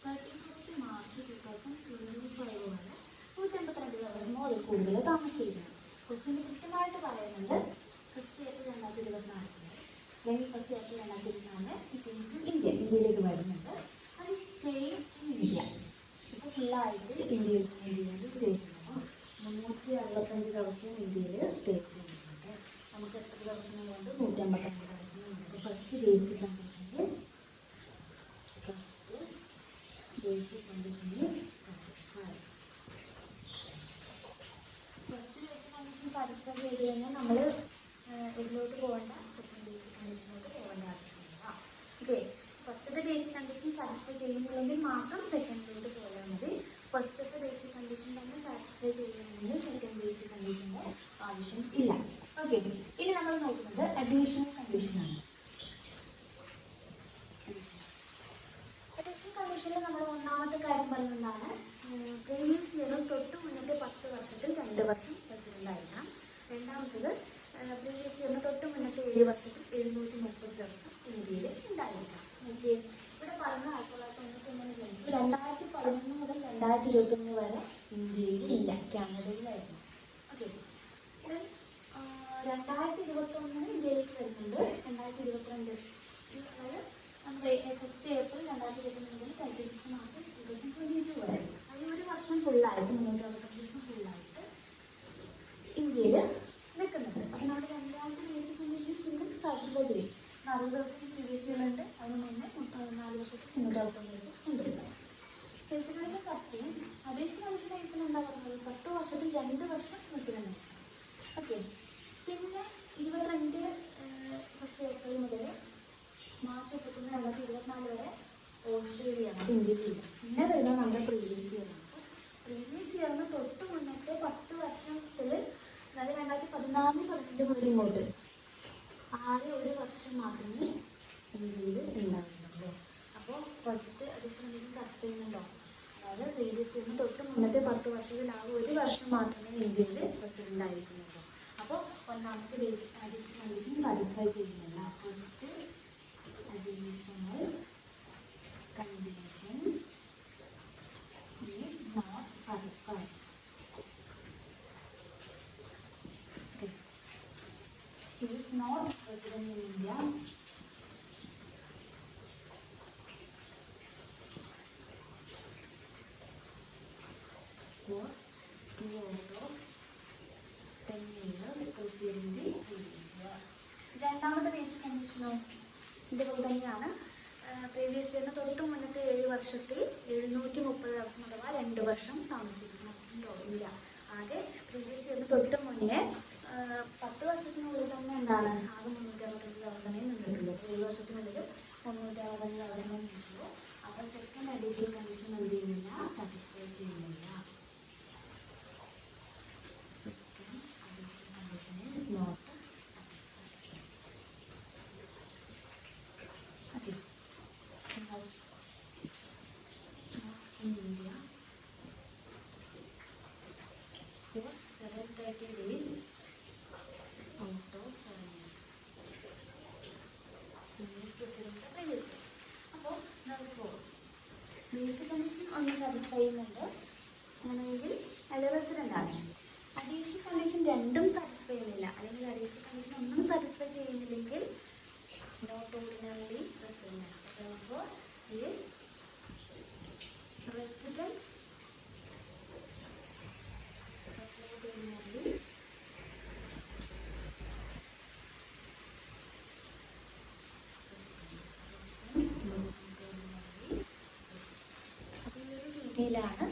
31st March 2025 വരെ 152 ദിവസമോ അതിൽ കൂടുതൽ താമസിച്ചിരിക്കണം. ക്വസ്റ്റ്യൻ കൃത്യമായിട്ട് പറയുന്നുണ്ട് 1st April 2024 അല്ലെങ്കിൽ 1st April 2024 ഇന്ത്യയിലേക്ക് വരുന്നുണ്ട്. അത് സ്റ്റേ ഇൻ ഇന്ത്യ. ഇപ്പോൾ ഫുള്ളായിട്ട് ഇന്ത്യയിൽ സ്റ്റേ ചെയ്യുന്നു. 365 ദിവസം ഇന്ത്യയിൽ സ്റ്റേ ചെയ്യുന്നുണ്ട്. നമുക്ക് എത്ര ദിവസങ്ങളുണ്ട്? 152 ദിവസങ്ങളുണ്ട്. First basic condition is satisfied. First basic condition satisfy ചെയ്ത് കഴിഞ്ഞാൽ നമ്മൾ ഇതിലോട്ട് പോകേണ്ട സെക്കൻഡ് ബേസിക് കണ്ടീഷനിലോട്ട് പോകേണ്ട ആവശ്യമില്ല. ഓക്കെ, ഫസ്റ്റത്തെ ബേസിക് കണ്ടീഷൻ സാറ്റിസ്ഫൈ ചെയ്യുന്നില്ലെങ്കിൽ മാത്രം സെക്കൻഡിലോട്ട് പോയാൽ മതി. ഫസ്റ്റത്തെ ബേസിക് കണ്ടീഷൻ തന്നെ സാറ്റിസ്ഫൈ ചെയ്യുന്നുണ്ടെങ്കിൽ സെക്കൻഡ് ബേസിക് കണ്ടീഷൻ്റെ ആവശ്യം ഇല്ല. ഓക്കെ, ഇനി നമ്മൾ നോക്കുന്നത് അഡീഷണൽ കണ്ടീഷനാണ്. അഡീഷണൽ കണ്ടീഷനിൽ നമ്മൾ ഒന്നാമത്തെ കാര്യം പറയുന്നതാണ് പ്രീവിയസ് ഇയറിൽ തൊട്ട് മുന്നത്തെ 10 വർഷത്തിൽ 2 വർഷം റെസിഡൻ്റ് ആയിരിക്കണം. രണ്ടാമത്തത് പ്രീവിയസ് ഇയറിന് തൊട്ട് മുന്നത്തെ 7 വർഷത്തിൽ 730 ദിവസം ഇന്ത്യയിൽ ഉണ്ടായിരിക്കണം. ഓക്കെ, ഇവിടെ പറഞ്ഞ 1999 ജനിച്ചു. 2011 മുതൽ 2021 വരെ ഇന്ത്യയിൽ ഇല്ല, കാനഡയിലായിരുന്നു. ഓക്കെ, 2021 ഇന്ത്യയിലേക്ക് വരുന്നുണ്ട്. 2022 അതായത് നമ്മുടെ 1st April 2021 മുതൽ 31st March 2022 വരെ അത് ഒരു വർഷം ഫുള്ളായിട്ട് 365 ദിവസം ഫുള്ളായിട്ട് ഇന്ത്യയിൽ നിൽക്കുന്നുണ്ട്. അപ്പോൾ നമ്മുടെ രണ്ടാമത്തെ ബേസിക് കണ്ടീഷൻ ശരിക്കും സാറ്റിസ്ഫൈ ചെയ്യും. 40 ദിവസം പ്രീവിയസ് ഇയറുണ്ട്, അതിന് മുന്നേ 4 വർഷത്തിൽ 365 ദിവസം ഉണ്ട്. ബേസിക് കണ്ടീഷൻ സാറ്റിസ്ഫൈ ചെയ്യും. അഡീഷണൽ കണ്ടീഷൻ ബേസിൽ എന്താ പറയുന്നത്? 10 വർഷത്തിൽ 2 വർഷം റെസിഡൻ്റ്. ഓക്കെ, പിന്നെ 22 1st April മുതൽ March 31, 2024 വരെ ഓസ്ട്രേലിയയാണ്, ഇന്ത്യയിലില്ല. പിന്നെ വരുന്നത് നമ്മുടെ പ്രീവിയസ് ഇയറാണ്. പ്രീവിയസ് ഇയറിന് തൊട്ട് മുന്നത്തെ 10 വർഷത്തിൽ, അതായത് 2014-15 മുതൽ ഇങ്ങോട്ട് ആകെ ഒരു വർഷം മാത്രമേ ഇന്ത്യയിൽ ഉണ്ടാകുന്നുള്ളൂ. അപ്പോൾ ഫസ്റ്റ് അഡീഷണൽ കണ്ടീഷൻ സാറ്റിസ്ഫൈ ചെയ്യുന്നുണ്ടോ? അതായത് പ്രീവിയസ് ഇയറിന് തൊട്ട് മുന്നത്തെ 10 വർഷത്തിൽ ആകെ ഒരു വർഷം മാത്രമേ ഇന്ത്യയിൽ റെസിഡൻ്റ് ആയിരിക്കുന്നുള്ളൂ. അപ്പോൾ ഒന്നാമത്തെ ബേസിക് അഡീഷണൽ കണ്ടീഷൻ സാറ്റിസ്ഫൈ ചെയ്യുന്നില്ല. First additional condition is not satisfied. Okay. He is not resident in India. For 2 out of 10 years preceding the previous year. രണ്ടാമത്തെ ബേസിക് കണ്ടീഷനോ ഇതുപോലെ തന്നെയാണ്. പ്രീവിയസ് ഇയറിന് തൊട്ട് മുന്നത്തെ 7 വർഷത്തിൽ 730 ദിവസം അഥവാ 2 വർഷം താമസിക്കുന്നുണ്ടോ? ഇല്ല. ആകെ പ്രീവിയസ് ഇയറിന് തൊട്ട് മുന്നേ 10 വർഷത്തിനുള്ളിൽ തന്നെ എന്താണ് ആകെ 365 ദിവസമേ നിന്നിട്ടുള്ളൂ. 7 വർഷത്തിനുള്ളിൽ 365 ദിവസമേ നിന്നിട്ടുള്ളൂ. അപ്പോൾ സെക്കൻഡ് അഡീഷണൽ കണ്ടീഷൻ എന്ത് ചെയ്യുന്നില്ല? സാറ്റിസ്ഫൈ ചെയ്യുന്നില്ല. Second additional condition is not in India for 730 days out of 7 years. അപ്പോൾ ബേസിക് കണ്ടീഷൻ ഒന്ന് സാറ്റിസ്ഫൈ ചെയ്യുന്നുണ്ട് ആണെങ്കിൽ അയാൾ റെസിഡൻ്റ് ആണ്. അഡീഷണൽ കണ്ടീഷൻ രണ്ടും സാറ്റിസ്ഫൈ ചെയ്യുന്നില്ല, അല്ലെങ്കിൽ അഡീഷണൽ കണ്ടീഷൻ ഒന്നും സാറ്റിസ്ഫൈ ചെയ്യുന്നില്ലെങ്കിൽ നോട്ട് ഓർഡിനറി റെസിഡൻ്റ് ആണ്. Therefore, he is resident ordinary രീതിയിലാണ്